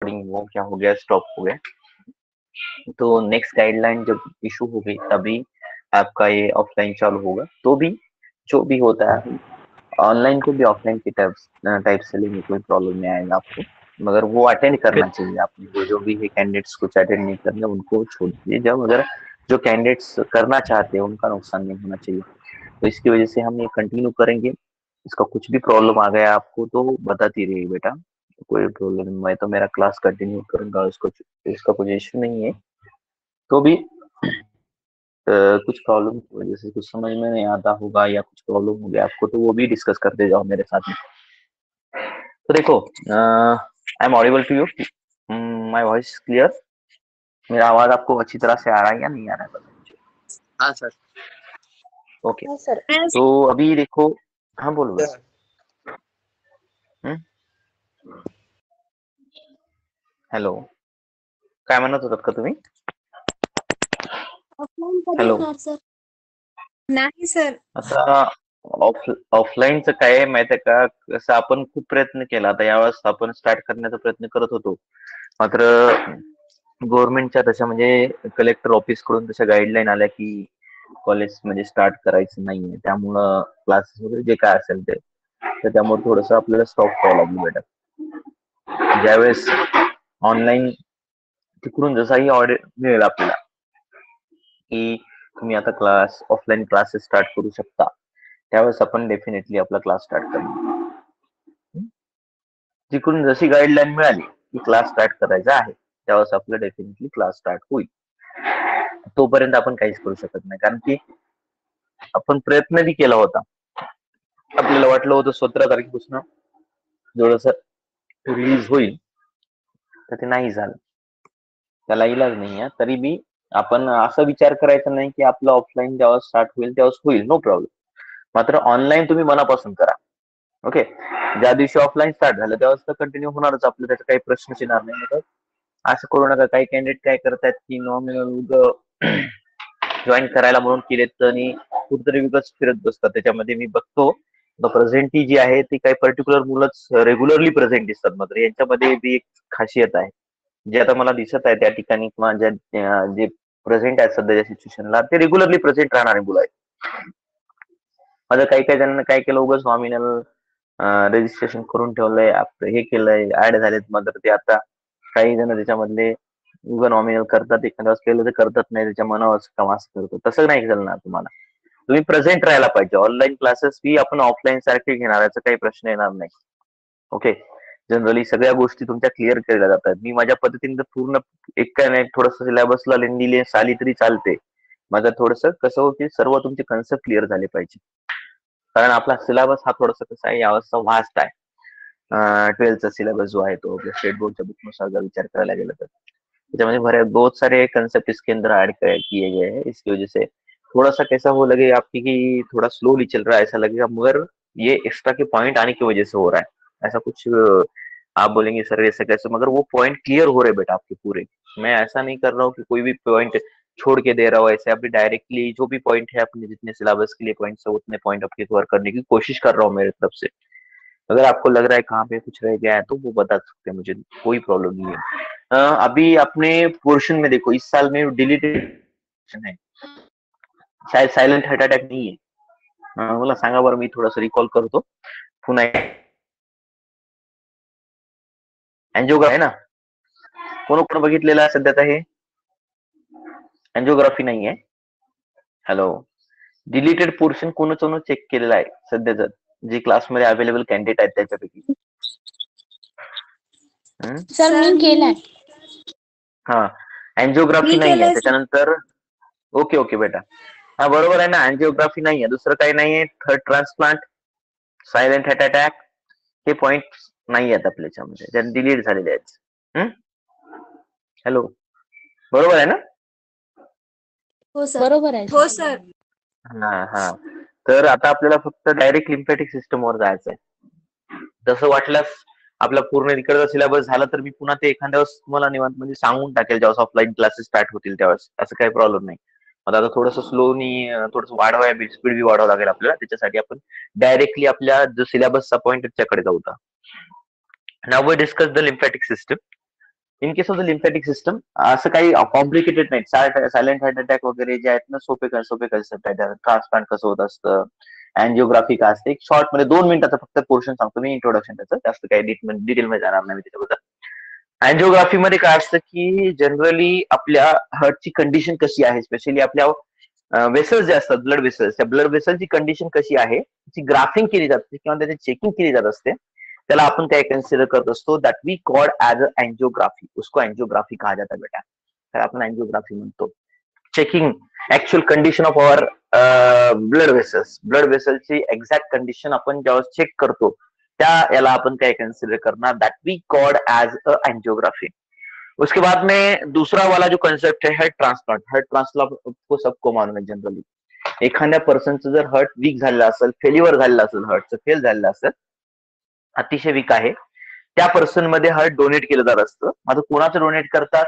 Recording वो क्या हो गया, स्टॉप हो गया। तो नेक्स्ट गाइडलाइन जब इशू होगी तभी आपका ये ऑफलाइन चालू होगा। तो भी जो भी होता है ऑनलाइन को भी ऑफलाइन की टाइप से लेंगे, कोई प्रॉब्लम नहीं आएगा आपको, मगर वो अटेंड करना चाहिए आपने। वो जो भी है कैंडिडेट्स कुछ अटेंड नहीं करना, उनको छोड़ दीजिए। जब अगर जो कैंडिडेट्स करना चाहते हैं उनका नुकसान नहीं होना चाहिए, तो इसकी वजह से हम ये कंटिन्यू करेंगे। इसका कुछ भी प्रॉब्लम आ गया आपको तो बताती रहिए बेटा, कोई प्रॉब्लम नहीं, मैं तो मेरा क्लास कंटिन्यू करूंगा, उसको इसका कुछ इश्यू नहीं है। तो भी कुछ प्रॉब्लम की वजह से कुछ समझ में नहीं आता होगा या कुछ प्रॉब्लम हो गया आपको, तो वो भी डिस्कस करते जाओ मेरे साथ में। तो देखो, I am audible to you, my voice clear? मेरा आवाज आपको अच्छी तरह से आ रहा है या नहीं आ रहा है, बताइए मुझे। हाँ सर। ओके, हाँ सर। तो अभी देखो, हाँ बोलो बस। हॅलो, काय म्हणत होतात का तुम्ही? ऑफलाईन कधी हॅलो, होणार सर? नाही सर. आता ऑफलाईनचं काय आहे माहिती आहे का, कसं आपण खूप प्रयत्न केला, आता यावेळेस आपण स्टार्ट करण्याचा प्रयत्न करत होतो, मात्र गव्हर्नमेंटच्या तशा म्हणजे कलेक्टर ऑफिस कडून तशा गाईडलाईन आल्या की कॉलेज म्हणजे स्टार्ट करायचं नाहीये, त्यामुळं क्लासेस वगैरे जे काय असेल ते, तर त्यामुळे थोडंसं आपल्याला स्टॉप करावं लागलं बेटा। ज्यावेळेस ऑनलाईन तिकडून जसाही ऑर्डर मिळेल आपल्याला की तुम्ही आता क्लास ऑफलाईन क्लासेस स्टार्ट करू शकता, त्यावेळेस आपण डेफिनेटली आपला क्लास स्टार्ट करणार। तिकडून जशी गाईडलाईन मिळाली की क्लास स्टार्ट करायचा आहे, त्यावेळेस आपला डेफिनेटली क्लास स्टार्ट होईल। तोपर्यंत आपण काहीच करू शकत नाही, कारण की आपण प्रयत्न बी केला होता, आपल्याला वाटलं होतं 17 तारखेपासून थोडस रिलीज होईल, तर ते नाही झालं, त्याला इलाज नाही आहे। तरी बी आपण असा विचार करायचा नाही की आपलं ऑफलाईन जेव्हा स्टार्ट होईल तेव्हाच होईल, नो प्रॉब्लेम, मात्र ऑनलाईन तुम्ही मनापासून करा। ओके, ज्या दिवशी ऑफलाईन स्टार्ट झालं त्यावेळेस तर कंटिन्यू होणारच आपलं, त्याचा काही प्रश्नच येणार नाही। तर असं करू नका, काही कॅन्डिडेट काय करतात की नॉमिनल जॉईन करायला म्हणून केलेत आणि कुठेतरी विकत फिरत बसतात, त्याच्यामध्ये मी बघतो प्रेझेंटी जी आहे ती काही पर्टिक्युलर मुलंच रेग्युलरली प्रेझेंट दिसतात, मात्र यांच्यामध्ये बी एक खासियत आहे, जे आता मला दिसत आहे त्या ठिकाणी किंवा जे प्रेझेंट आहेत सध्याच्या सिच्युएशनला, ते रेग्युलरली प्रेझेंट राहणारे मुलं आहेत। माझं काही काही जणांना काय केलं, उगाच नॉमिनल रजिस्ट्रेशन करून ठेवलंय, हे केलंय, ऍड झालेत, मात्र ते आता काही जण त्याच्यामधले उगा नॉमिनल करतात, एखाद्या वेळेस केलं तर करतात नाही, त्याच्या मनावर काम असं करतो, तसं नाही चालणार तुम्हाला। तुम्ही प्रेझेंट राहायला पाहिजे। ऑनलाईन क्लासेस ही आपण ऑफलाईन सारखे घेणार, याचा काही प्रश्न येणार नाही। ओके, जनरली सगळ्या गोष्टी तुमच्या क्लिअर केल्या जातात। मी माझ्या पद्धतीने पूर्ण एक काय नाही, थोडस सिलेबसला लेंदी आली तरी चालते, माझं थोडस कसं होते, सर्व तुमचे कन्सेप्ट क्लिअर झाले पाहिजे, कारण आपला सिलेबस हा थोडासा कसा आहे यावर्षा वास्ट आहे। 12th सिलेबस जो आहे तो स्टेट बोर्डच्या बुकनुसार जर विचार करायला गेलं तर त्याच्यामध्ये बहुत सारे कंसेप्ट इसके अंदर ऐड किए गए हैं। इसकी वजह से थोड़ा सा कैसा हो लगे आपकी कि थोड़ा स्लोली चल रहा है ऐसा लगेगा, मगर ये एक्स्ट्रा के पॉइंट आने की वजह से हो रहा है। ऐसा कुछ आप बोलेंगे सर ऐसा कैसे, मगर वो पॉइंट क्लियर हो रहे बेटा आपके पूरे। मैं ऐसा नहीं कर रहा हूँ कि कोई भी पॉइंट छोड़ के दे रहा हूँ, ऐसे अपने डायरेक्टली जो भी पॉइंट है अपने जितने सिलेबस के लिए पॉइंट्स है उतने पॉइंट आपके कवर करने की कोशिश कर रहा हूँ मेरे तरफ से। अगर आपको लग रहा है कहाँ पे कुछ रह गया है तो वो बता सकते हैं मुझे, कोई प्रॉब्लम नहीं है। अभी अपने पोर्शन में देखो, इस साल में डिलीटेड है, शायद सायलेंट हार्ट अटॅक नहीं है। मला सांगा बरं, मी थोडंसं रिकॉल करतो पुन्हा। एंजिओग्राफी आहे ना, कोण कोण बघितलेलं आहे सध्याचा हे? एंजिओग्राफी नाही आहे। हॅलो, डिलीटेड पोर्शन कोण चेक केलेला आहे सध्याचं, जे क्लासमध्ये अवेलेबल कॅन्डिडेट आहेत त्याच्यापैकी? सर मी केलाय। हा, एंजिओग्राफी नाही आहे, त्याच्यानंतर ओके ओके बेटा, हा बरोबर आहे ना, एंजिओग्राफी नाही आहे, दुसरं काही नाही आहे, third transplant, silent heart attack, हे पॉइंट नाही आहेत आपल्याच्यामध्ये, त्या डिलीट झालेले आहेत। हॅलो, बरोबर आहे ना? हो सर, बरोबर आहे। हो सर। हा हा, तर आता आपल्याला फक्त डायरेक्ट लिम्फॅटिक सिस्टम वर जायचंय। तसं वाटल्यास आपला पूर्ण इकडचा सिलेबस झाला तर मी पुन्हा ते एखाद्या वेळेस तुम्हाला निवांत म्हणजे सांगून टाकेल जेव्हा ऑफलाईन क्लासेस स्टार्ट होतील त्यावेळेस, असं काही प्रॉब्लेम नाही। आता थोडंसं स्लोनी थोडंसं वाढवाय, स्पीड बी वाढवावं लागेल आपल्याला, त्याच्यासाठी आपण डायरेक्टली आपल्या जो सिलेबसचा पॉइंट त्याच्याकडे जाऊ। Now we discuss the lymphatic system. In case of the lymphatic system असं काही कॉम्प्लिकेटेड नाही. सायलेंट हार्ट अटॅक वगैरे जे आहेत ना, सोपे कन्सेप्ट आहेत. ट्रान्सप्लांट कसं होत असतं, अँजिओग्राफी काय असते, एक शॉर्ट मध्ये 2 मिनिटाचा फक्त पोर्शन सांगतो मी, इंट्रोडक्शन त्याचं, जास्त काही डिटेल मध्ये जाणार नाही मी त्याच्याबद्दल. अँजिओग्राफी मध्ये काय असतं की जनरली आपल्या हार्टची कंडिशन कशी आहे, स्पेशली आपल्या वेसल्स जे असतात, ब्लड वेसल्स, त्या ब्लड वेसलची कंडिशन कशी आहे त्याची ग्राफिंग केली जाते किंवा त्याची चेकिंग केली जात असते. त्याला अपन क्या कंसिडर करते दोस्तों, that we called as angiography. उसको एंजियोग्राफी कहा जाता है बेटा, तर आपण एंजियोग्राफी म्हणतो. Checking actual condition of our blood वेसलची एक्झॅक्ट कंडिशन आपण जेव्हा चेक करतो त्या याला आपण काय कंसिडर करना, that we called as angiography. उसके बाद में दूसरा वाला जो कंसेप्ट है हार्ट ट्रांसप्लांट. हार्ट ट्रांसप्लांट को सबको मालूम है जनरली. एखाद्या पर्सनचं जर हार्ट वीक झालेलं असेल, फेल्युअर झालेलं असेल, हार्टचं फेल झालेलं असेल, अतिशय वीक आहे, त्या पर्सन मध्ये हार्ट डोनेट केलं जात असतं. आता कोणाचं डोनेट करतात,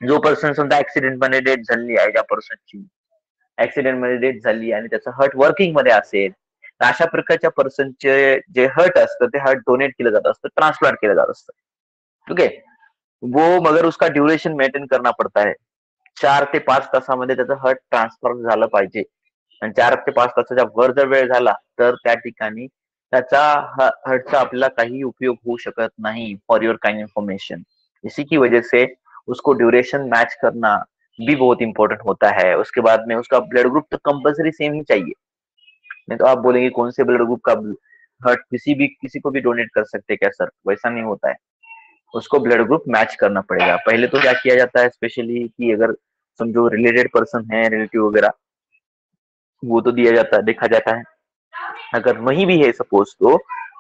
जो पर्सन समजा ऍक्सिडेंट मध्ये डेथ झाली आहे, ज्या पर्सनची ऍक्सिडेंट मध्ये डेथ झाली आणि त्याचं हार्ट वर्किंग मध्ये असेल, तर अशा प्रकारच्या पर्सनचे जे हार्ट असतं ते हार्ट डोनेट केलं जात असतं, ट्रान्सप्लांट केलं जात असतं. ठीक आहे. वो मगर उसका ड्युरेशन मेंटेन करना पड़ता है. 4 ते 5 तासामध्ये त्याचं हार्ट ट्रान्सफर झालं पाहिजे. आणि 4 ते 5 तासाच्या वर जर वेळ झाला तर त्या ठिकाणी त्याचा हार्टचा आपल्याला काही उपयोग होऊ शकत नहीं. फॉर योर काइंड इन्फॉर्मेशन, इसी की वजह से उसको ड्यूरेशन मैच करना भी बहुत इंपॉर्टेंट होता है. उसके बाद में उसका ब्लड ग्रुप तो कंपलसरी सेम ही चाहिए. नहीं तो आप बोलेंगे कौन से ब्लड ग्रुप का हार्ट किसी को भी डोनेट कर सकते हैं क्या सर, वैसा नहीं होता है. उसको ब्लड ग्रुप मैच करना पड़ेगा. पहले तो क्या किया जाता है स्पेशली कि अगर समझो रिलेटेड पर्सन है, रिलेटिव वगैरह, वो तो दिया जाता है, देखा जाता है. अगर नहीं भी है सपोज, तो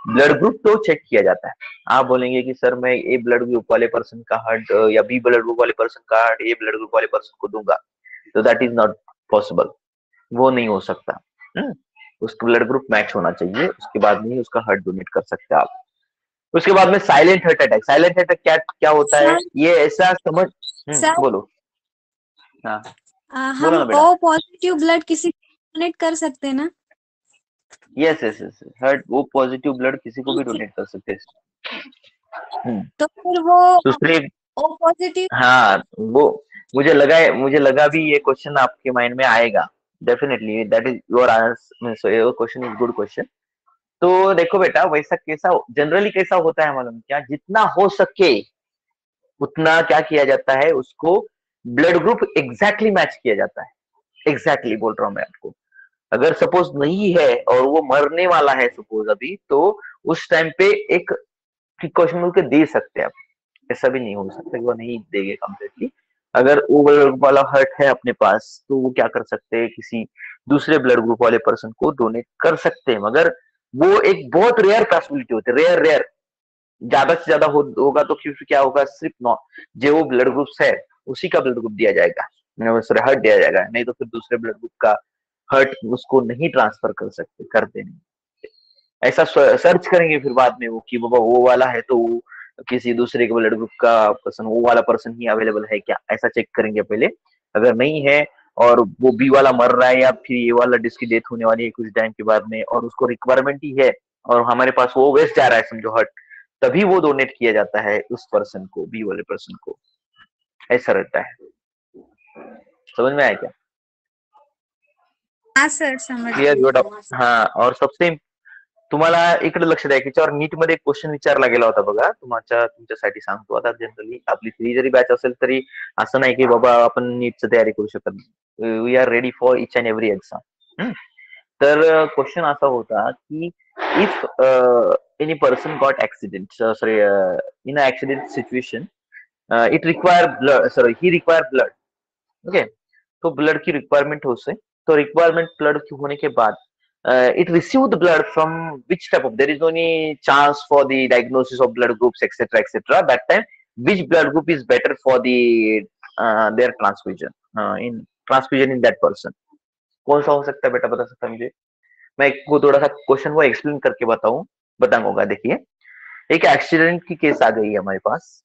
ब्लड ग्रुप तो चेक किया जाता है. आप बोलेंगे कि सर मैं ए ब्लड ग्रुप वाले पर्सन का हार्ट या बी ब्लड ग्रुप वाले पर्सन का हार्ट ए ब्लड ग्रुप वाले पर्सन को दूंगा, तो दैट इज नॉट पॉसिबल. वो नहीं हो सकता. उसका ब्लड ग्रुप मैच होना चाहिए, उसके बाद में ही उसका हार्ट डोनेट कर सकते हैं आप. उसके बाद में silent heart attack. Silent heart attack क्या होता है, ये ऐसा समझ. सर बोलो. हाँ, हम बोलो ना बेटा. ओ पॉजिटिव ब्लड किसी को डोनेट कर सकते हैं ना? यस यस यस, हार्ट वो पॉजिटिव ब्लड किसी को भी डोनेट कर सकते हैं. तो फिर वो दूसरे, ओ पॉजिटिव. हाँ वो मुझे लगा भी ये क्वेश्चन आपके माइंड में आएगा. Definitely that is your answer. Your question is good question. तो देखो बेटा, वैसा कैसा जनरली कैसा होता है मालूम क्या, जितना हो सके उतना क्या किया जाता है, उसको ब्लड ग्रुप एग्जैक्टली मैच किया जाता है. एग्जैक्टली बोल रहा हूँ मैं आपको. अगर सपोज नहीं है और वो मरने वाला है सपोज अभी, तो उस टाइम पे एक प्रिकॉशन के दे सकते हैं आप. ऐसा भी नहीं हो सकता कि वो नहीं देंगे कम्प्लीटली. अगर वो ब्लड ग्रुप वाला हर्ट है अपने पास, तो वो क्या कर सकते हैं, किसी दूसरे ब्लड ग्रुप वाले पर्सन को डोनेट कर सकते हैं. मगर वो एक बहुत रेयर पॉसिबिलिटी होती है, रेयर रेयर. ज्यादा से ज्यादा होगा तो क्या होगा, सिर्फ जो वो ब्लड ग्रुप है उसी का ब्लड ग्रुप दिया जाएगा, सॉरी हर्ट दिया जाएगा. नहीं तो फिर दूसरे ब्लड ग्रुप का हर्ट उसको नहीं ट्रांसफर कर सकते, करते नहीं. ऐसा सर्च करेंगे फिर बाद में वो कि बाबा वो वाला है तो वो किसी दूसरे के ब्लड ग्रुप का पर्सन, वो वाला पर्सन ही अवेलेबल है क्या, ऐसा चेक करेंगे पहले. अगर नहीं है और वो बी वाला मर रहा है या फिर ये वाला जिसकी डेथ होने वाली है कुछ टाइम के बाद में, और उसको रिक्वायरमेंट ही है और हमारे पास वो वेस्ट जा रहा है समझो हर्ट, तभी वो डोनेट किया जाता है उस पर्सन को, बी वाले पर्सन को. ऐसा रहता है. समझ में आया क्या? हाँ सर समझ क्लियर युअर डाउट. हाँ, और सबसे तुम्हाला इकडे लक्ष द्या की त्याच्यावर नीट मध्ये एक क्वेश्चन विचारला गेला होता बघा, तुमच्यासाठी सांगतो. आता जनरली आपली 3 जरी बॅच असेल तरी असं नाही की बाबा आपण नीटची तयारी करू शकत नाही. We are ready for each and every exam. तर क्वेश्चन असा होता की if any person got accident, sorry in a accident situation, it require blood, sorry he require blood. Okay, तो ब्लड की रिक्वायरमेंट हो से, तो रिक्वायरमेंट ब्लड की होने के बाद it received the blood from which type of, there is only chance for the diagnosis of blood groups etc etc, that time which blood group is better for the their transfusion, in transfusion in that person. कौन सा हो सकता है बेटा, बता सकता है मुझे? मैं को थोड़ा सा क्वेश्चन को एक्सप्लेन करके बताऊंगा. देखिए, एक एक्सीडेंट की केस आ गई है हमारे पास.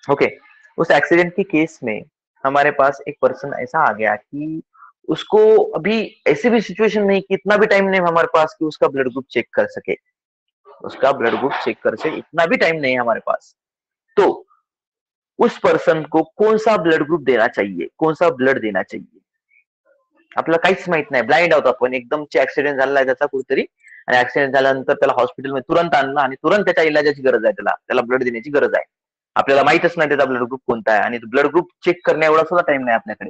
ओके, उस एक्सीडेंट की केस में हमारे पास एक पर्सन ऐसा आ गया कि उसको अभी ऐसी भी सिचुएशन नहीं कि इतना भी टाइम नहीं हमारे पास कि उसका ब्लड ग्रुप चेक कर सके. उसका ब्लड ग्रुप चेक कर सके इतना भी टाइम नहीं है हमारे पास. तो उस पर्सन को कौन सा ब्लड ग्रुप देना चाहिए, कौन सा ब्लड देना चाहिए, आपल्याला काहीच माहित नाही, ब्लाइंड आहोत आपण, एकदम ऍक्सिडेंट झालाय त्याचा कुठेतरी, आणि ऍक्सिडेंट झाल्यानंतर त्याला हॉस्पिटलमध्ये तुरंत आणलं आणि तुरंत त्याच्या इलाजाची गरज आहे, त्याला त्याला ब्लड देण्याची गरज आहे. आपल्याला माहितच नाही त्याचा ब्लड ग्रुप कोणता आहे, आणि ब्लड ग्रुप चेक करण्या एवढा सुद्धा टाइम नाही आपल्याकडे.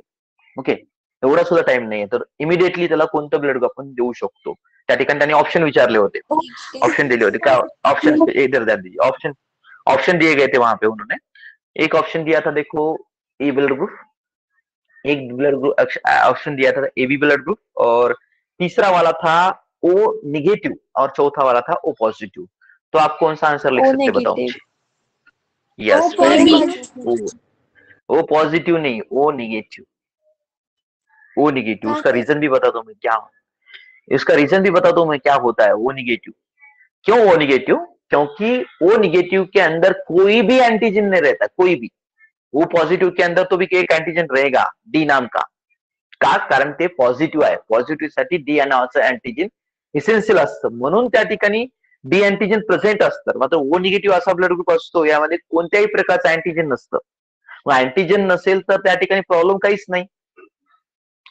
ओके, एवढा सुद्धा टाइम नाहीये, तर इमिडिएटली त्याला कोणतं ब्लड ग्रुप आपण देऊ शकतो. त्या ठिकाणी त्यांनी ऑप्शन विचारले होते, ऑप्शन दिले होते, क्या ऑप्शन इधर दे दीजिए, ऑप्शन ऑप्शन दिए गए थे वहां पे उन्होंने. एक ऑप्शन दिया था देखो, ए ब्लड ग्रुप, एक ब्लड ग्रुप ऑप्शन दिया था ए बी ब्लड ग्रुप, और तीसरा वाला था ओ निगेटिव, और चौथा वाला था ओ पॉजिटिव. तो आप कौन सा आंसर लिख ओ सकते बताओ नेगेटिव। मुझे. Yes, O very good. positive। O positive नहीं, ओ निगेटिव. ओ निगेटिव, उसका रीजन भी बताता हूँ मैं क्या, इसका रीजन भी बताता हूँ मैं क्या होता है ओ निगेटिव. क्यों ओ निगेटिव? क्योंकि ओ निगेटिव के अंदर कोई भी एंटीजन नहीं रहता, कोई भी. ओ पॉझिटिव्ह के अंदर तो भी एक अँटीजन रहेगा डी नाम का कारण ते पॉझिटिव्ह आहे, पॉझिटिव्ह साठी डी नावाचं अँटीजन इसेन्शियल असतं, म्हणून त्या ठिकाणी डी अँटीजन प्रेझेंट असतं. मात्र ओ निगेटिव्ह असा ब्लड ग्रुप असतो, यामध्ये कोणत्याही प्रकारचं अँटीजन नसतं. मग अँटीजन नसेल तर त्या ठिकाणी प्रॉब्लेम काहीच नाही,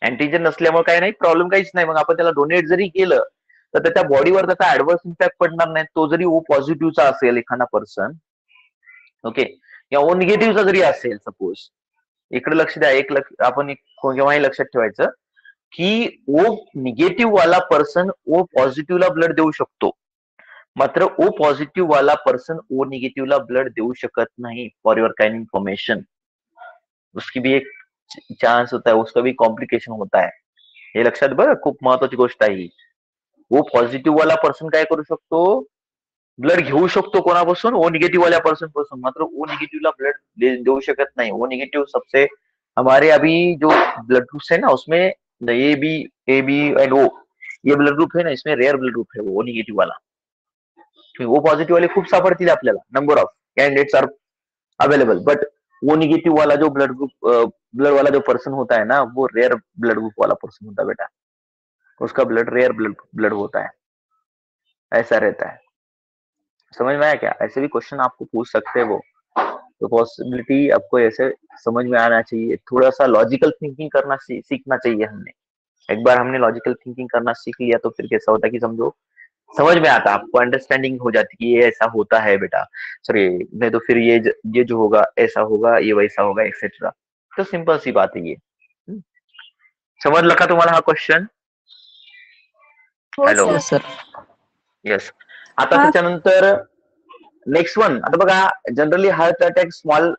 अँटीजन नसल्यामुळे काही नाही, प्रॉब्लेम काहीच नाही. मग आपण त्याला डोनेट जरी केलं तर त्याच्या बॉडीवर त्याचा ऍडव्हर्स इम्पॅक्ट पडणार नाही, तो जरी ओ पॉझिटिव्हचा असेल एखादा पर्सन, ओके, या ओ निगेटिव्हचा जरी असेल सपोज. इकडे लक्ष द्या, आपण केव्हाही लक्षात ठेवायचं की ओ निगेटिव्ह वाला पर्सन ओ पॉझिटिव्हला ब्लड देऊ शकतो, मात्र ओ पॉझिटिव्ह वाला पर्सन ओ निगेटिव्हला ब्लड देऊ शकत नाही. फॉर युअर काइंड इन्फॉर्मेशन, उसकी भी एक चान्स होता है, उसका भी कॉम्प्लिकेशन होता है, हे लक्षात बरं, खूप महत्वाची गोष्ट आहे ही. ओ पॉझिटिव्ह वाला पर्सन काय करू शकतो, ब्लड घेऊ शकतो कोणापासून, ओ निगेटिव्ह वाल्या पर्सन पासून, मात्र ओ निगेटिव्हला ब्लड देऊ शकत नाही. ओ निगेटिव्ह सबसे हमारे अभी जो ब्लड ग्रुप्स है ना, उसमें ए बी एंड ओ, ये ब्लड ग्रुप है ना, इसमें रेयर ब्लड ग्रुप है वो निगेटिव्ह वाला. ओ पॉझिटिव्ह वाले खूप सापडतील आपल्याला, number of candidates are available, but वो निगेटिव्ह वाला जो ब्लड वाला जो पर्सन होता है ना, वो रेयर ब्लड ग्रुप वाला पर्सन होता है बेटा, उसका ब्लड रेयर ब्लड होता है, ऐसा रहता है. समझ में आया क्या? ऐसे भी क्वेश्चन आपको पूछ सकते हैं वो, तो पॉसिबिलिटी आपको ऐसे समझ में आना चाहिए. थोड़ा सा लॉजिकल थिंकिंग करना सीखना चाहिए हमने. एक बार हमने लॉजिकल थिंकिंग करना सीख लिया तो फिर कैसा होता है कि समझो समझ में आता, आपको अंडरस्टैंडिंग हो जाती कि ये ऐसा होता है बेटा, सॉरी, नहीं तो फिर ये जो होगा ऐसा होगा, ये वैसा होगा, एक्सेट्रा. तो सिंपल सी बात है ये. समजलं का तुम्हाला हा क्वेश्चन? हो hello, sir. Yes sir. Yes. आता हा. त्याच्यानंतर नेक्स्ट वन. आता बघा, generally heart attack small,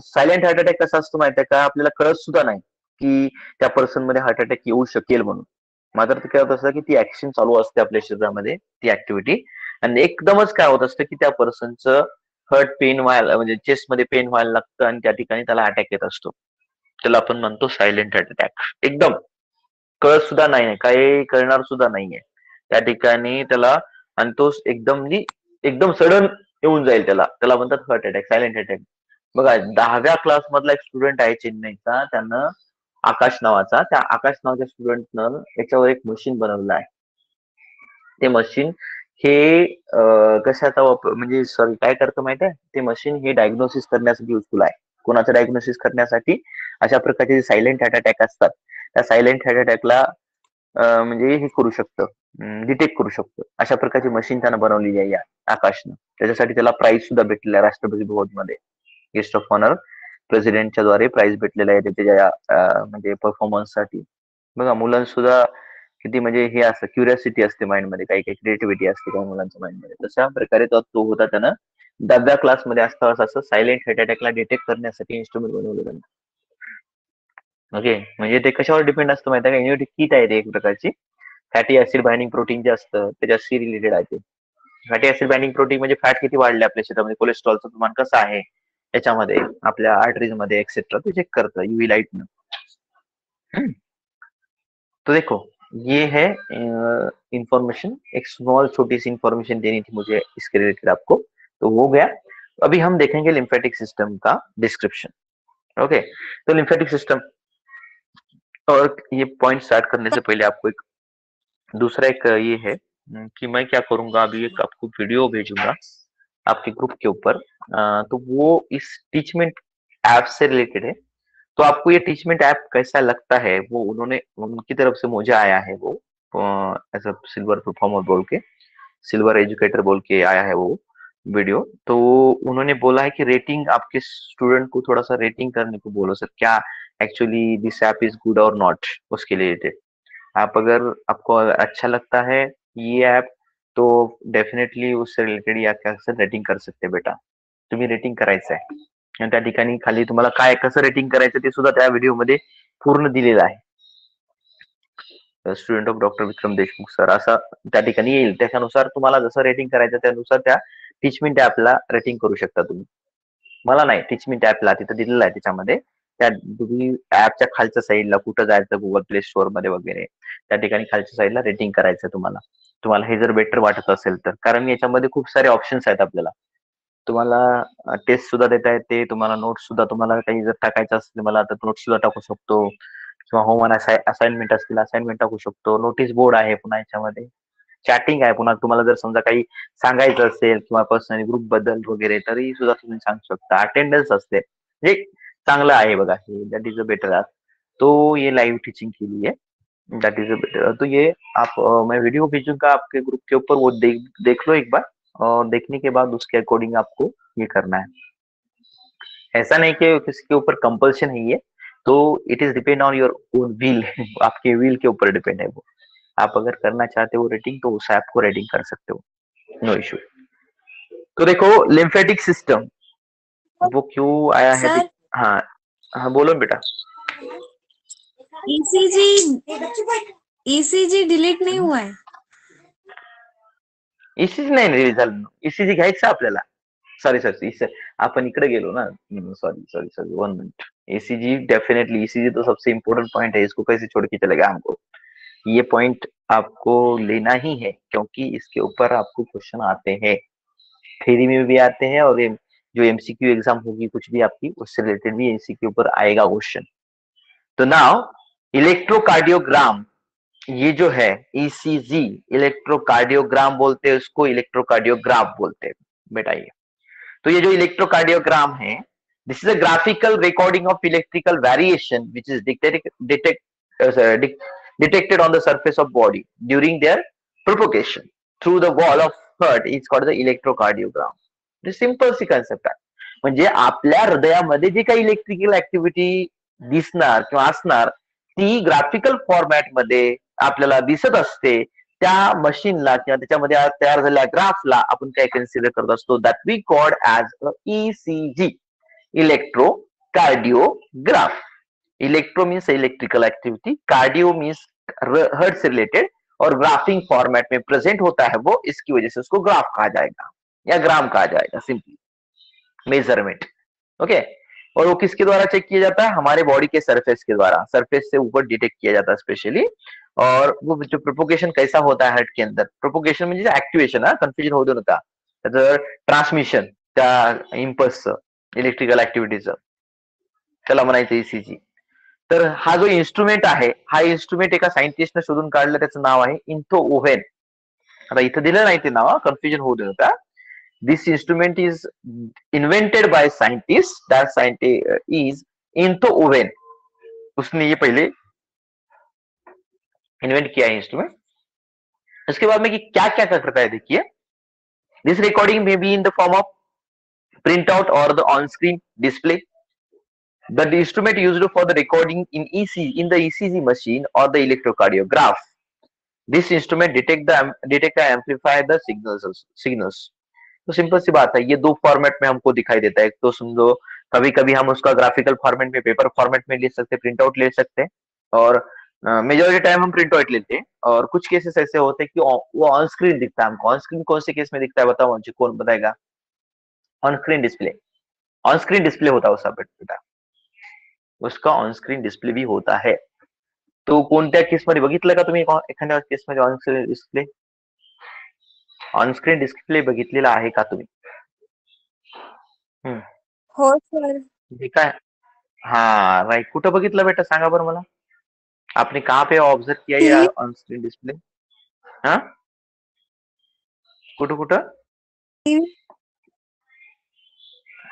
silent heart attack कसा असतो माहितीये का, आपल्याला कळत सुद्धा नाही की त्या पर्सन मध्ये हार्ट अटॅक येऊ शकेल म्हणून. मात्र ते काय होत असतं की ती ऍक्शन चालू असते आपल्या शरीरामध्ये, ती ऍक्टिव्हिटी, आणि एकदमच काय होत असतं की त्या पर्सनचं हर्ट पेन व्हायला, म्हणजे चेस्ट मध्ये पेन व्हायला लागतं, आणि त्या ठिकाणी त्याला अटॅक येत असतो. त्याला आपण म्हणतो सायलेंट हार्ट अटॅक. एकदम कळत सुद्धा नाही, काही कळणार सुद्धा नाहीये त्या ठिकाणी त्याला, आणि तो एकदम म्हणजे एकदम सडन येऊन जाईल त्याला, त्याला म्हणतात हार्ट अटॅक, सायलेंट अटॅक. बघा, 10व्या क्लास मधला एक स्टुडंट आहे चेन्नईचा, त्यानं आकाश नावाचा, त्या आकाश नावाच्या स्टुडंटनं याच्यावर एक मशीन बनवलं आहे. ते मशीन हे कशाचा वापर, म्हणजे सॉरी काय करतं माहिती आहे, ते मशीन हे डायग्नोसिस करण्यासाठी युजफुल आहे. कोणाचं डायग्नोसिस करण्यासाठी? अशा प्रकारचे जे सायलेंट हार्ट अटॅक असतात, त्या सायलेंट हार्ट अटॅकला म्हणजे हे करू शकतं, डिटेक्ट करू शकतं. अशा प्रकारची मशीन त्यानं बनवलेली आहे या आकाशनं. त्याच्यासाठी त्याला प्राइज सुद्धा भेटलेला आहे राष्ट्रपती भवनमध्ये, गेस्ट ऑफ ऑनर प्रेसिडेंटच्या द्वारे प्राइज भेटलेला आहे त्याच्या म्हणजे परफॉर्मन्ससाठी. बघा, मुलांना सुद्धा किती म्हणजे हे असतं, क्युरियोसिटी असते माइंडमध्ये, काही काही क्रिएटिव्हिटी असते काही मुलांच्या माइंडमध्ये. तशा प्रकारे तो होता, त्यानं 10व्या क्लासमध्ये असताना असं सायलेंट हार्ट अटॅकला डिटेक्ट करण्यासाठी इन्स्ट्रुमेंट बनवलं त्यांनी. ओके, म्हणजे ते कशावर डिपेंड असतं माहिती आहे का, इम्युनिटी किट आहे ते एक प्रकारची. फॅटी ऍसिड बाइंडिंग प्रोटीन जे असतं त्याच्याशी रिलेटेड आहे ते. फॅटी ऍसिड बाइंडिंग प्रोटीन म्हणजे फॅट किती वाढले आपल्या शरीरामध्ये, कोलेस्ट्रॉलचं प्रमाण कसं आहे त्याच्यामध्ये, आपल्या आर्टरीज मध्ये एक्सेट्रा, ते चेक करतं यूव्ही लाईटनं. तो देखो, ये है इंफॉर्मेशन, एक स्मॉल छोटी सी इंफॉर्मेशन देनी थी मुझे इसके रिलेटेड आपको, तो हो गया. अभी हम देखेंगे लिम्फेटिक सिस्टम का डिस्क्रिप्शन. ओके, तो लिम्फेटिक सिस्टम, और ये पॉइंट स्टार्ट करने से पहले आपको एक दूसरा एक ये है कि मैं क्या करूंगा, अभी एक आपको वीडियो भेजूंगा आपके ग्रुप के ऊपर, तो वो इस टीचमेंट ऐप से रिलेटेड है। तो आपको ये टीचमेंट ऐप कैसा लगता है, वो उन्होंने उनकी तरफ से मुझे आया है वो एज अ सिल्वर परफॉर्मर बोल के, सिल्वर एजुकेटर बोल के आया है वो वीडियो। तो उन्होंने बोला है कि रेटिंग आपके स्टूडेंट को थोड़ा सा रेटिंग करने को बोलो सर, क्या actually this app is good और नॉट, उसके रिलेटेड। आप अगर आपको अच्छा लगता है ये ऐप, तो डेफिनेटली उससे रिलेटेड या क्या रेटिंग कर सकते बेटा, तुम्ही रेटिंग करायचं आहे आणि त्या ठिकाणी खाली तुम्हाला काय कसं रेटिंग करायचं ते सुद्धा त्या व्हिडिओमध्ये पूर्ण दिलेलं आहे. Student of doctor Vikram Deshmukh sir असं त्या ठिकाणी येईल. त्याच्यानुसार तुम्हाला जसं रेटिंग करायचं त्यानुसार त्या टीचमेंट ॲपला रेटिंग करू शकता तुम्ही. मला नाही, टीचमेंट ॲपला तिथं दिलेलं आहे त्याच्यामध्ये. त्या तुम्ही ॲपच्या खालच्या साईडला कुठं जायचं Google Play Store मध्ये वगैरे, त्या ठिकाणी खालच्या साईडला रेटिंग करायचं तुम्हाला. तुम्हाला हे जर बेटर वाटत असेल तर. कारण याच्यामध्ये खूप सारे ऑप्शन्स आहेत आपल्याला. तुम्हाला टेस्ट सुद्धा देता येते, तुम्हाला नोट्स सुद्धा, तुम्हाला काही जर टाकायचं असेल मला तर नोट्स सुद्धा टाकू शकतो किंवा होमवर्क असाइनमेंट असतील असाइनमेंट टाकू शकतो. नोटीस बोर्ड आहे पुन्हा याच्यामध्ये. चॅटिंग आहे पुन्हा, तुम्हाला जर समजा काही सांगायचं असेल किंवा पर्सनली ग्रुप बद्दल वगैरे तरी सुद्धा तुम्ही सांगू शकता. अटेंडन्स असते, म्हणजे चांगलं आहे बघा हे, that is a better app. तो ये लाइव टीचिंग के लिए, दैट इज अ बेटर। तो ये आप मैं वीडियो भेजूंगा आपके ग्रुप के ऊपर, वो देख लो एक बार, और देखने के बाद उसके अकॉर्डिंग आपको ये करना है। ऐसा नहीं कि किसी के ऊपर कंपल्शन है ये, तो it is depend on your on will आपके विल के ऊपर डिपेंड है वो। आप अगर करना चाहते हो रेटिंग तो उस ऐप को रेटिंग कर सकते हो, नो इशू। तो देखो लिम्फेटिक सिस्टम वो क्यों आया है सर हाँ हाँ बोलो बेटा। ईसीजी ईसीजी डिलीट नहीं हुआ है। ईसीजी नाही रिलीज झालं, ईसीजी घ्यायचं आपल्याला। सॉरी सॉरी सर, अपन इकडे गेलो ना, sorry sorry sorry, 1 minute. ECG definitely, ECG तो सबसे इम्पोर्टेंट पॉइंट है, इसको कैसे छोड़ के चलेगा हमको। ये पॉइंट आपको लेना ही है क्योंकि इसके ऊपर आपको क्वेश्चन आते हैं, थ्योरी में भी आते हैं, और ये जो एमसीक्यू एग्जाम होगी कुछ भी आपकी उससे रिलेटेड भी इसी के ऊपर आएगा क्वेश्चन। तो नाउ इलेक्ट्रोकार्डियोग्राम, ये जो है ईसीजी, इलेक्ट्रोकार्डियोग्राम बोलते हैं उसको, इलेक्ट्रोकार्डियोग्राफ बोलते हैं बेटा ये। तो ये जो इलेक्ट्रोकार्डियोग्राम है, this is a graphical recording of electrical variation which is detected on the surface of body during their propagation through the wall of heart is called the electrocardiogram. Simple सी concept आहे, म्हणजे आपल्या हृदयामध्ये जे काही electrical activity दिसणार किंवा असणार ती ग्राफिकल फॉर्मॅट मध्ये आपल्याला दिसत असते, त्या मशीनला किंवा त्याच्यामध्ये तयार झालेल्या ग्राफला आपण काय कन्सिडर करत असतो, that we called as ECG, electrocardiograph. Electro means electrical activity, cardio means heart से रिलेटेड, और ग्राफिंग फॉर्मेट में प्रेजेंट होता है वो, इसकी वजह से उसको ग्राफ कहा जाएगा या ग्राम कहा जाएगा, सिंपली मेजरमेंट। ओके, और वो किसके द्वारा चेक किया जाता है, हमारे बॉडी के सरफेस के द्वारा, सरफेस से ऊपर डिटेक्ट किया जाता है स्पेशली। और वो जो प्रोपोगेशन कैसा होता है हार्ट के अंदर, प्रोपोगेशन म्हणजे ऍक्टिव्हेशन, कन्फ्युजन होऊ देऊ नका, त्याचं ट्रान्समिशन त्या इम्पल्सचं, इलेक्ट्रिकल ऍक्टिव्हिटीचं, त्याला म्हणायचं ईसीजी। तर हा जो इन्स्ट्रुमेंट आहे, हा इन्स्ट्रुमेंट एका सायंटिस्टने शोधून काढलं, त्याचं नाव आहे इंथो ओव्हेन। आता इथं दिलं नाही ते नाव, कन्फ्युजन होऊ देऊ नका। This instrument is invented by scientist, that scientist is Einthoven, उसने ये पहले इन्वेंट किया है इंस्ट्रूमेंट। उसके बाद में कि क्या क्या करता है देखिए, दिस रिकॉर्डिंग में be in the form of print out और the on screen display. The instrument used for the recording in the ECG machine or the electrocardiograph. This instrument detect and amplify the signals. तो simple सी बात है, ये दो format में हमको दिखाई देता है। एक तो समझो कभी कभी हम उसका ग्राफिकल फॉर्मेट में, पेपर फॉर्मेट में ले सकते हैं, प्रिंट आउट ले सकते हैं, और मेजोरिटी टाइम हम प्रिंट आउट लेते हैं। और कुछ केसेस ऐसे होते हैं कि वो ऑन स्क्रीन दिखता है हमको। ऑन स्क्रीन कौन से केस में दिखता है बताओ मुझे, कौन बताएगा? On screen display, on screen display होता है उसका बेटा, उसका ऑन स्क्रीन डिस्प्ले भी होता है। तो कोणत्या केसमध्ये बघितलं का तुम्ही एखाद्या केसमध्ये ऑन स्क्रीन डिस्प्ले बघितलेला आहे का तुम्ही? हो सर। ठीक आहे, हाँ राइट। कुठं बघितलं बेटा सांगा बरं मला, आपने कहाँ पे ऑब्जर्व किया ये टीवी ऑन स्क्रीन डिस्प्ले? हाँ, कुठं कुठं? टीवी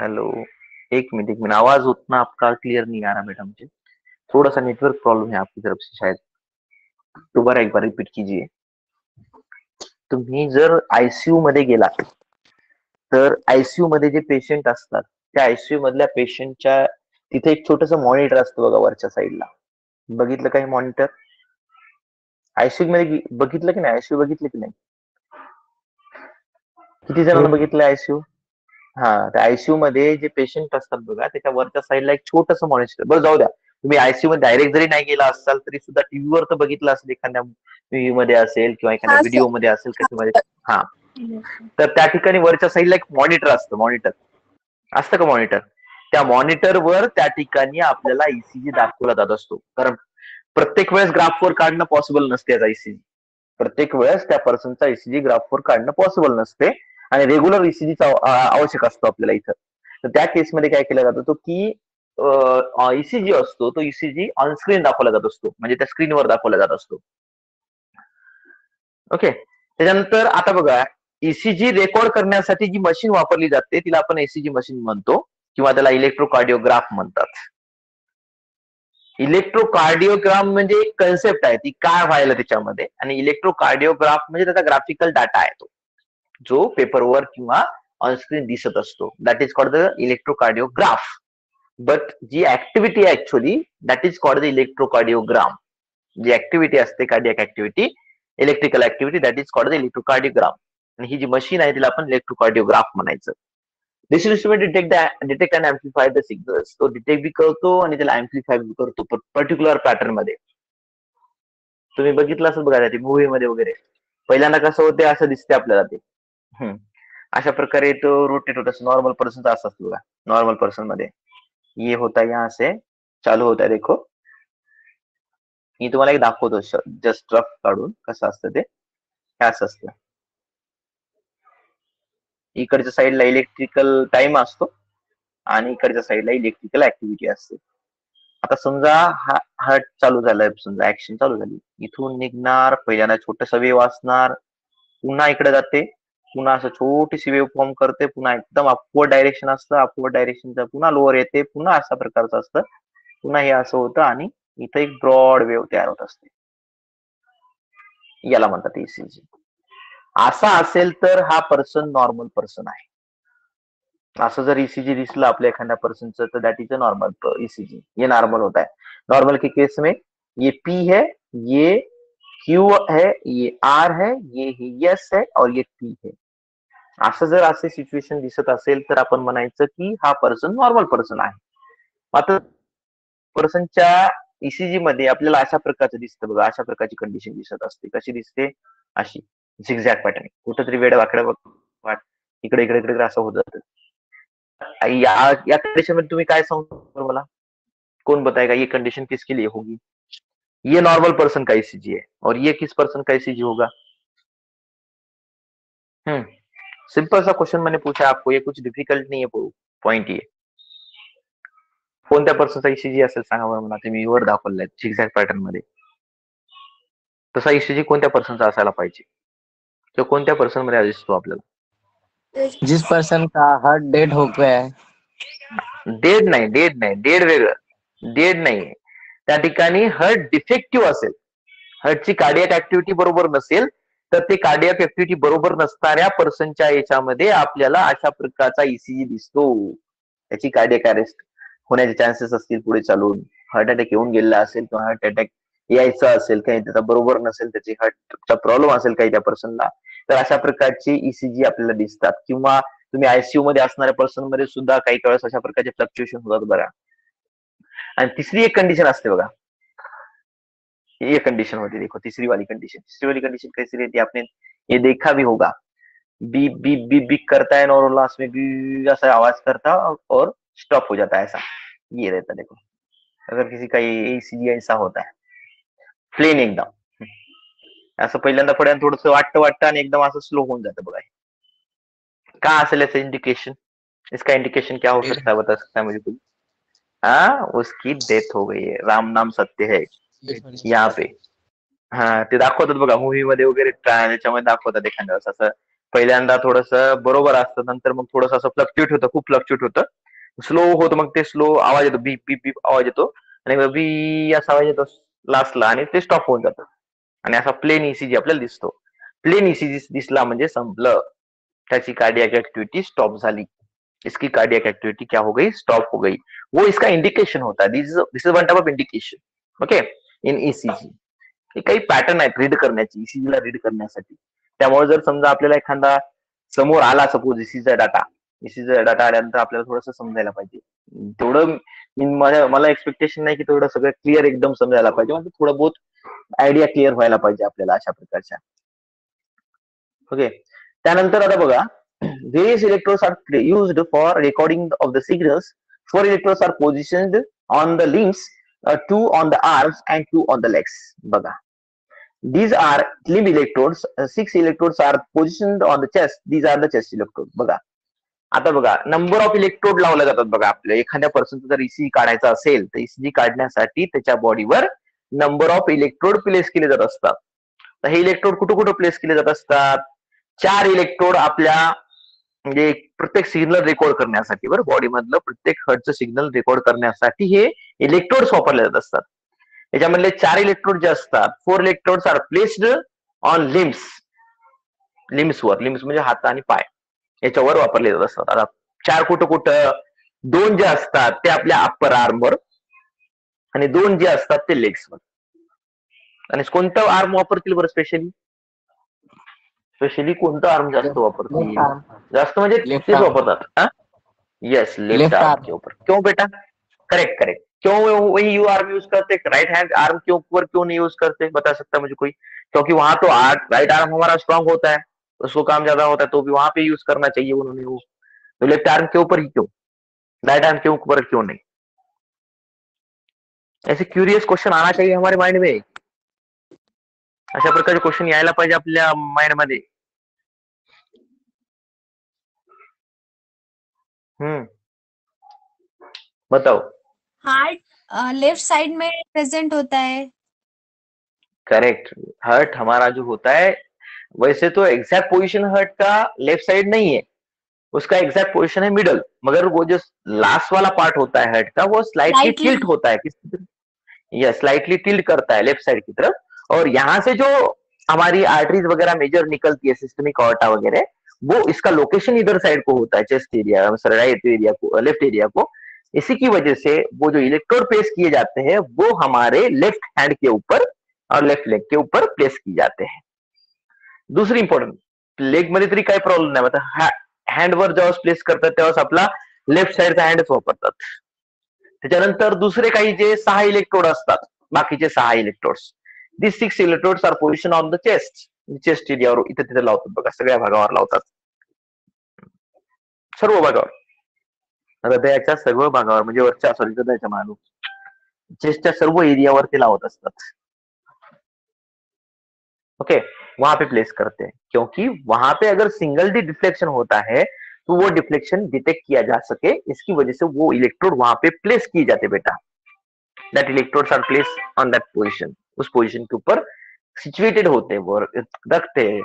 हेलो, एक मिनट, आवाज उतना आपका क्लियर नहीं आ रहा मैडम जी, थोड़ा सा नेटवर्क प्रॉब्लम है आपकी तरफ से शायद, दोबारा एक बार रिपीट कीजिए. तुम्ही जर आयसीयू मध्ये गेलात, तर आयसीयू मध्ये जे पेशंट असतात, त्या आयसीयू मधल्या पेशंटच्या तिथे एक छोटस मॉनिटर असतं बघा वरच्या साईडला. बघितलं काही मॉनिटर आयसीयू मध्ये बघितलं की नाही? आयसीयू बघितलं की नाही? किती हो जणांना बघितलं आयसीयू? हा, त्या आयसीयू मध्ये जे पेशंट असतात बघा, त्याच्या वरच्या साईडला एक छोटस मॉनिटर. बरं जाऊ द्या, तुम्ही आयसीयू मध्ये डायरेक्ट जरी नाही गेला असाल तरी सुद्धा टीव्हीवर तर बघितलं असेल, एखाद्या टीव्ही मध्ये असेल किंवा एखाद्या हा व्हिडिओ मध्ये असेल कशामध्ये. हा, सर. तर त्या ठिकाणी वरच्या साईडला एक मॉनिटर असतं. मॉनिटर असतं का मॉनिटर? त्या मॉनिटरवर त्या ठिकाणी आपल्याला ईसीजी दाखवला जात असतो. कारण प्रत्येक वेळेस ग्राफवर काढणं पॉसिबल नसते याचा ईसीजी. प्रत्येक वेळेस त्या पर्सनचा ईसीजी ग्राफवर काढणं पॉसिबल नसते आणि रेग्युलर ईसीजीचा आवश्यक असतो आपल्याला इथं. तर त्या केसमध्ये काय केलं जातं तो की ईसीजी असतो, तो ईसीजी ऑनस्क्रीन दाखवला जात असतो, म्हणजे त्या स्क्रीनवर दाखवला जात असतो. ओके. त्याच्यानंतर आता बघा, ईसीजी रेकॉर्ड करण्यासाठी जी मशीन वापरली जाते तिला आपण ईसीजी मशीन म्हणतो किंवा त्याला इलेक्ट्रोकार्डिओग्राफ म्हणतात. इलेक्ट्रोकार्डिओग्राम म्हणजे एक कन्सेप्ट आहे, ती काय व्हायला त्याच्यामध्ये, आणि इलेक्ट्रोकार्डिओग्राफ म्हणजे त्याचा ग्राफिकल डाटा आहे तो, जो पेपरवर किंवा ऑनस्क्रीन दिसत असतो. That is called the electrocardiograph. But जी ऍक्टिव्हिटी आहे actually, that is called the electrocardiogram. जी ऍक्टिव्हिटी असते cardiac activity, electrical activity, that is called the electrocardiogram. आणि ही जी मशीन आहे तिला आपण इलेक्ट्रोकार्डिओग्राफ म्हणायचं. This instrument detect and amplify the signals. तो डिटेक्ट बी करतो आणि त्याला अँप्लिफाय बी करतो पर्टिक्युलर पॅटर्न मध्ये. तुम्ही बघितलं असं बघा ते मूवी मध्ये वगैरे, पहिल्यांदा कसं होते असं दिसते आपल्याला ते. अशा प्रकारे तो रोटेट होत असतो. नॉर्मल पर्सनचा असं असतो बघा. नॉर्मल पर्सन मध्ये ये होता यहाँ से चालू होता है, देखो मी तुम्हाला एक दाखवतो जस्ट रफ काढून कसं असतं ते. हे असं असतं. इकडच्या साईडला इलेक्ट्रिकल टाइम असतो आणि इकडच्या साईडला इलेक्ट्रिकल ऍक्टिव्हिटी असते. आता समजा हा हार्ट चालू झालाय, समजा ऍक्शन चालू झाली, इथून निघणार, पहिल्यांदा छोटस वेव असणार, पुन्हा इकडे जाते, पुन्हा असं छोटीशी वेव फॉर्म करते, पुन्हा एकदम अपवर्ड डायरेक्शन असतं, अपवर्ड डायरेक्शनचं पुन्हा लोअर येते, पुन्हा अशा प्रकारचं असतं, पुन्हा हे असं होतं आणि इथं एक ब्रॉड वेव तयार होत असते. याला म्हणतात ईसीजी. असा असेल तर हा पर्सन नॉर्मल पर्सन आहे. असं जर ईसीजी दिसलं आपल्या एखाद्या पर्सनचं तर that is a normal ECG. ये नॉर्मल होता है. नॉर्मल के केस में ये पी है, ये क्यू है, ये आर है, ये एस है और ये टी है. असं जर असे सिच्युएशन दिसत असेल तर आपण म्हणायचं की हा पर्सन नॉर्मल पर्सन आहे. मात्र पर्सनच्या ईसीजी मध्ये आपल्याला अशा प्रकारचं दिसतं बघा, अशा प्रकारची कंडिशन दिसत असते. कशी दिसते? अशी झिगझॅग पॅटर्न, कुठेतरी वेड वाकड्या इकडे इकडे इकडे असं होत जातं. या कंडीशन में तुम्हें काय सांगू मला, कौन बताएगा ये कंडीशन किसके लिए होगी? ये नॉर्मल पर्सन का ईसीजी है और ये किस पर्सन का ईसीजी होगा? सिंपल सा क्वेश्चन मैंने पूछा आपको, ये कुछ डिफिकल्ट नहीं है. पॉइंट ये कोणत्या पर्सनचा ईसीजी असेल सांगा बरं मला. तुम्ही वर दाखवलाय झिगझॅग पॅटर्न मध्ये, तसा ईसीजी कोणत्या पर्सनचा असायला पाहिजे किंवा कोणत्या पर्सन मध्ये दिसतो आपल्याला? जिस पर्सन का हार्ट डेड हो गया है. डेड नाही, डेड वेगळं, डेड नाहीये. त्या ठिकाणी हार्ट डिफेक्टिव्ह असेल, हार्टची कार्डियक ऍक्टिव्हिटी बरोबर नसेल, तर ते कार्डियक ऍक्टिव्हिटी बरोबर नसणाऱ्या पर्सनच्या याच्यामध्ये आपल्याला अशा प्रकारचा ईसीजी दिसतो. त्याची कार्डियक अरेस्ट होण्याचे चान्सेस असतील पुढे चालून, हार्ट अटॅक येऊन गेलेला असेल किंवा हार्ट अटॅक यायचा असेल, काही त्याचा बरोबर नसेल, त्याची हार्टचा प्रॉब्लेम असेल काही त्या पर्सनला, तर अशा प्रकारची ईसीजी आपल्याला दिसतात. किंवा तुम्ही आयसीयू मध्ये असणाऱ्या पर्सन मध्ये सुद्धा काही वेळेस अशा प्रकारचे फ्लक्च्युएशन होतात बघा. आणि तिसरी एक कंडिशन असते बघा, ये कंडीशन होती, देखो तीसरी वाली कंडीशन कैसी रहती है, आपने ये देखा भी होगा. बीप बीप बीप बीप करता है और लास्ट में भी ऐसा आवाज करता और स्टॉप हो जाता है, ऐसा ये रहता है. देखो अगर किसी का ईसीजी ऐसा होता है, प्लेन एकदम असं पहिल्यांदा पड्यान थोडस वाटतं आणि एकदम असं स्लो होऊन जातं बघा. का असेल याचं इंडिकेशन? इसका इंडिकेशन क्या हो सकता है, बता सकता है मुझे कोई? हाँ, उसकी डेथ हो गई है. राम नाम सत्य है यहाँ पे. हा, ते दाखवतात बघा मूवी मध्ये वगैरे, त्याच्यामध्ये दाखवतात एखाद्या वेळेस असं पहिल्यांदा थोडस बरोबर असतं, नंतर मग थोडस असं फ्लक्च्युएट होतं, खूप फ्लक्च्युएट होतं, स्लो होतं, मग ते स्लो आवाज येतो, बीप बीप बीप आवाज येतो आणि मग बी असा आवाज येतो लास्टला आणि ते स्टॉप होऊन जातं. आणि असा प्लेन ईसीजी आपल्याला दिसतो. प्लेन ईसीजी दिसला म्हणजे संपलं, त्याची कार्डियक एक्टिविटी स्टॉप झाली. इसकी कार्डियक एक्टिविटी क्या हो गई, स्टॉप हो गई. वो इसका इंडिकेशन होता है. This is one type of indication. Okay, in ECG हे काही पॅटर्न आहेत रीड करण्याची, ईसीजीला रीड करण्यासाठी. त्यामुळे जर समजा आपल्याला एखादा समोर आला, सपोज ईसीजीचा डाटा आल्यानंतर आपल्याला थोडंसं समजायला पाहिजे. तेवढं मला एक्सपेक्टेशन नाही की तेवढं सगळं क्लिअर एकदम समजायला पाहिजे, म्हणजे थोडं बहुत आयडिया क्लिअर व्हायला पाहिजे आपल्याला अशा प्रकारच्या. ओके, त्यानंतर आता बघा, various electrodes are used for recording of the signals. 4 electrodes are positioned on the limbs, 2 on the arms and 2 on the legs. बघा, these are limb electrodes. 6 electrodes are positioned on the chest. These are the chest electrodes. बघा, आता बघा, number of electrode लावले जातात. बघा, आपल्या एखाद्या पर्सनचा जर ईसीजी काढायचा असेल तर ईसीजी काढण्यासाठी त्याच्या बॉडीवर नंबर ऑफ इलेक्ट्रोड प्लेस केले जात असतात. तर हे इलेक्ट्रोड कुठं कुठं प्लेस केले जात असतात? 4 इलेक्ट्रोड आपल्या म्हणजे प्रत्येक सिग्नल रेकॉर्ड करण्यासाठी, बरं, बॉडी मधलं प्रत्येक हर्टचं सिग्नल रेकॉर्ड करण्यासाठी हे इलेक्ट्रोड्स वापरले जात असतात. याच्यामधले 4 इलेक्ट्रोड जे असतात, 4 इलेक्ट्रोड्स आर प्लेस्ड ऑन लिम्सवर. लिम्स म्हणजे हात आणि पाय, याच्यावर वापरले जात असतात. आता 4 कुठं कुठं? 2 जे असतात ते आपल्या अप्पर आर्मवर आणि 2 जे असतात ते लेग्सवर. आणि कोणतं आर्म वापरतील बरं स्पेशली कोणतं आर्म जास्त वापरतील? Left arm. जास्त म्हणजे लेफ्ट तेच आर्म. वापरतात. Yes, left left arm arm. के ऊपर. क्यों बेटा? Correct correct. क्यों वही यू आर्म यूज करते, राइट हैंड आर्म के ऊपर क्यों नहीं यूज करते, बता सकता है मुझे कोई? क्योंकि वहां तो राइट आर्म हमारा स्ट्रांग होता है, उसको काम ज्यादा होता है, तो भी वहां पे यूज करना चाहिए उन्होंने वो. तो लेफ्ट आर्म के ऊपर ही क्यों, राइट आर्म के ऊपर क्यों नहीं? ऐसे क्यूरियस क्वेश्चन आना चाहिए हमारे माइंड में. अशा प्रकारचे क्वेश्चन यायला पाहिजे आपल्या माइंड मध्ये. बताओ. हार्ट लेफ्ट साइड में प्रेजेंट होता है. करेक्ट. हर्ट हमारा जो होता है, वैसे तो एग्जैक्ट पोजीशन हर्ट का लेफ्ट साइड नहीं है, उसका एग्जैक्ट पोजीशन है मिडल, मगर वो जो लास्ट वाला पार्ट होता है हर्ट का, वो स्लाइटली Slightly. टिल्ट होता है किस तरफ? यस, स्लाइटली टिल्ट करता है लेफ्ट साइड की तरफ. और यहाँ से जो हमारी आर्टरीज वगैरह मेजर निकलती है, सिस्टमिक ऑर्टा वगैरह, वो इसका लोकेशन इधर साइड को होता है, चेस्ट एरिया, राइट एरिया को, लेफ्ट एरिया को. इसी की वजह से वो जो इलेक्ट्रोड प्लेस किए जाते हैं वो हमारे लेफ्ट हैंड के ऊपर और लेफ्ट लेग के ऊपर प्लेस किए जाते हैं. दुसरी इम्पॉर्टंट, लेग मध्ये तरी काही प्रॉब्लेम नाही, आता हँडवर जेव्हा प्लेस करतात तेव्हा आपला लेफ्ट साइडचा हँडच वापरतात. त्याच्यानंतर दुसरे काही जे 6 इलेक्ट्रोड असतात, बाकीचे 6 electrodes, this 6 electrodes are position on the chest एरियावर, इथे तिथे लावतात बघा, सगळ्या भागावर लावतात, सर्व भागावर, हृदयाच्या सर्व भागावर, म्हणजे वरच्या सॉरी हृदयाच्या मागून चेस्टच्या सर्व एरियावर ते लावत असतात. ओके, वहां पे प्लेस करते हैं, क्योंकि वहां पे अगर सिंगल डी डिफ्लेक्शन होता है तो वो डिफ्लेक्शन डिटेक्ट किया जा सके, इसकी वजह से वो इलेक्ट्रोड वहां पे प्लेस किए जाते बेटा. That electrodes are place on that position, उस पोजिशन के ऊपर सिच्युएटेड होते, वर रखते.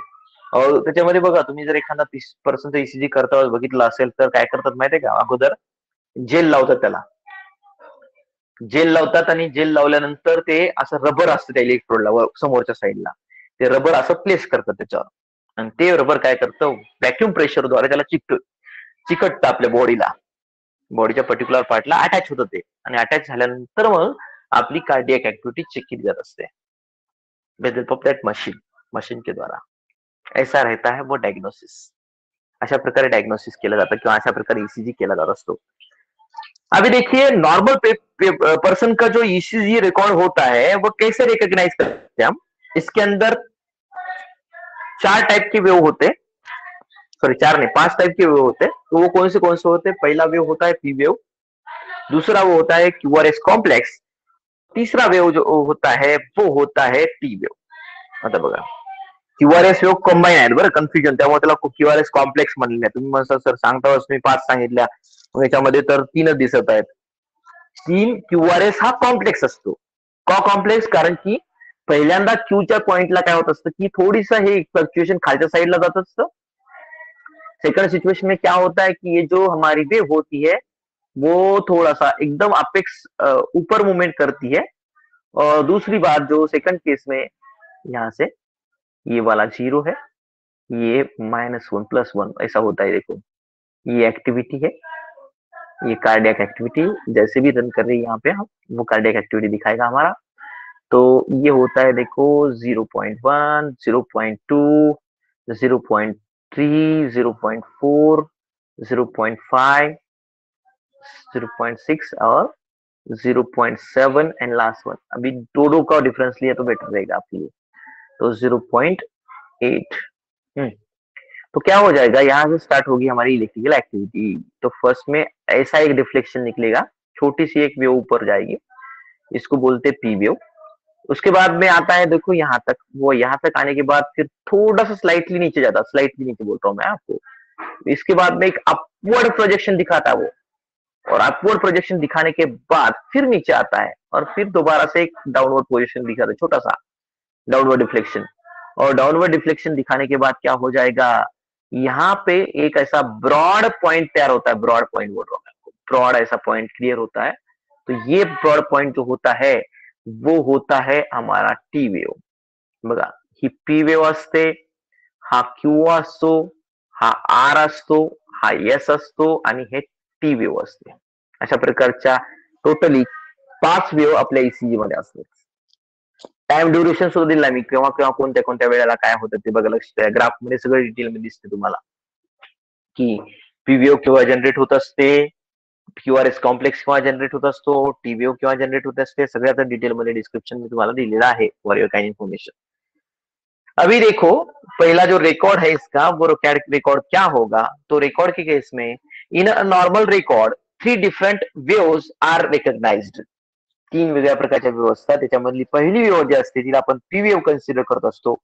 और त्याच्यामध्ये बघा, तुम्ही जर एखादा 30% ईसीजी करता बघितलं असेल तर काय करतात माहितीये का, अगोदर जेल लावतात, त्याला जेल लावतात आणि जेल लावल्यानंतर ते असं रबर असतं त्या इलेक्ट्रोडला समोरच्या साईडला, ते रबर असं प्लेस करतात त्याच्यावर, आणि ते रबर काय करतं, व्हॅक्युम प्रेशरद्वारे त्याला चिकटतं आपल्या बॉडीला, बॉडीच्या पर्टिक्युलर पार्टला अटॅच होतं ते, आणि अटॅच झाल्यानंतर मग आपली कार्डियक ऍक्टिव्हिटी चेक केली जात असते विद हेल्प ऑफ दॅट मशीन के द्वारा. ऐसा रहता है वो डायग्नोसिस. अशा प्रकारे डायग्नोसिस केलं जातं किंवा अशा प्रकारे ईसीजी केला जात असतो. अभी देखिए, नॉर्मल पर्सन का जो ईसीजी रिकॉर्ड होता है वो कैसे रिकॉग्नाइज करते हैं हम? इसके अंदर 4 टाइप के वेव होते, सॉरी 4 नहीं 5 टाइप के वेव होते. तो वो कौन से होते हैं? पहला वेव होता है पी वेव, दूसरा वो होता है क्यूआरएस कॉम्प्लेक्स, तीसरा वेव जो होता है वो होता है टी वेव. आता बघा, क्यूआरएस वेव कंबाईन आहेत बरं, कन्फ्युजन, त्यामुळे त्याला क्यूआरएस कॉम्प्लेक्स म्हणले. तुम्ही म्हणता सर सांगता मी 5 सांगितल्या, याच्यामध्ये तर 3च दिसत आहेत. 3 क्यूआरएस हा कॉम्प्लेक्स असतो. का कॉम्प्लेक्स? कारण की पहिल्यांदा क्यूच्या पॉइंटला काय होत असतं की थोडीसा हे फ्लक्च्युएशन खालच्या साईडला जात असतं. सेकंड सिचुएशन में क्या होता है कि ये जो हमारी वेव होती है वो थोड़ा सा एकदम अपेक्स ऊपर मूवमेंट करती है। और दूसरी बात जो सेकंड केस में यहाँ से ये वाला 0 है, ये -1 +1 ऐसा होता है। देखो ये एक्टिविटी है, ये कार्डियक एक्टिविटी जैसे भी रन कर रही है यहाँ पे हम, वो कार्डियक एक्टिविटी दिखाएगा हमारा। तो ये होता है देखो 0.1, 0.2, 0.3, 0.4, 0.5, 0.6 और 0.7 एंड लास्ट वन। अभी दो का डिफरेंस लिया तो बेटर रहेगा आपके लिए। तो 0.8। तो क्या हो जाएगा, यहाँ से स्टार्ट होगी हमारी इलेक्ट्रिकल एक्टिविटी। तो फर्स्ट में ऐसा एक डिफ्लेक्शन निकलेगा, छोटी सी एक वेव ऊपर जाएगी, इसको बोलते हैं पी वेव। उसके बाद में आता है देखो यहाँ तक, वो यहाँ तक आने के बाद फिर थोड़ा सा स्लाइटली नीचे जाता, स्लाइटली नीचे बोलता हूँ मैं आपको। इसके बाद में एक अपवर्ड प्रोजेक्शन दिखाता है वो, और अपवर्ड प्रोजेक्शन दिखाने के बाद फिर नीचे आता है, और फिर दोबारा से एक डाउनवर्ड पोजिशन दिखाता है, छोटा सा डाउनवर्ड डिफ्लेक्शन। और डाउनवर्ड डिफ्लेक्शन दिखाने के बाद क्या हो जाएगा, यहाँ पे एक ऐसा ब्रॉड पॉइंट तैयार होता है। ब्रॉड पॉइंट बोल रहा हूँ मैं आपको, ब्रॉड ऐसा पॉइंट क्लियर होता है। तो ये ब्रॉड पॉइंट जो होता है वो होता है हमारा टी वेव। बघा ही पी वेव असते, हा क्यू असतो, हा आर असतो, हा एस असतो आणि हे टी वेव असते। अशा प्रकारच्या टोटली 5 वेव आपल्या ईसीजी मध्ये असतात। टाइम ड्युरेशन सुद्धा दिला मी, केव्हा केव्हा कोणत्या कोणत्या वेळेला काय होतं ते बघा, लक्ष द्या। ग्राफ मध्ये सगळं डिटेल मध्ये दिसते तुम्हाला की पी वेव केव्हा जनरेट होत असते, क्यूआरएस कॉम्प्लेक्स केव्हा जनरेट होत असतो, टी वेव केव्हा जनरेट होत असते, सगळ्यात डिटेल मध्ये डिस्क्रिप्शन में तुम्हाला दिलेला आहे फॉर योर काइंड इन्फॉर्मेशन। अभी देखो पहला जो रिकॉर्ड है इसका, वो रिकॉर्ड क्या होगा। तो रिकॉर्ड के केस में in a normal record 3 different waves are recognised. 3 वेगळ्या प्रकारच्या वेव्ह असतात, त्याच्यामधली पहिली वेव्ह जी असते तिला आपण पी वेव्ह कन्सिडर करत असतो।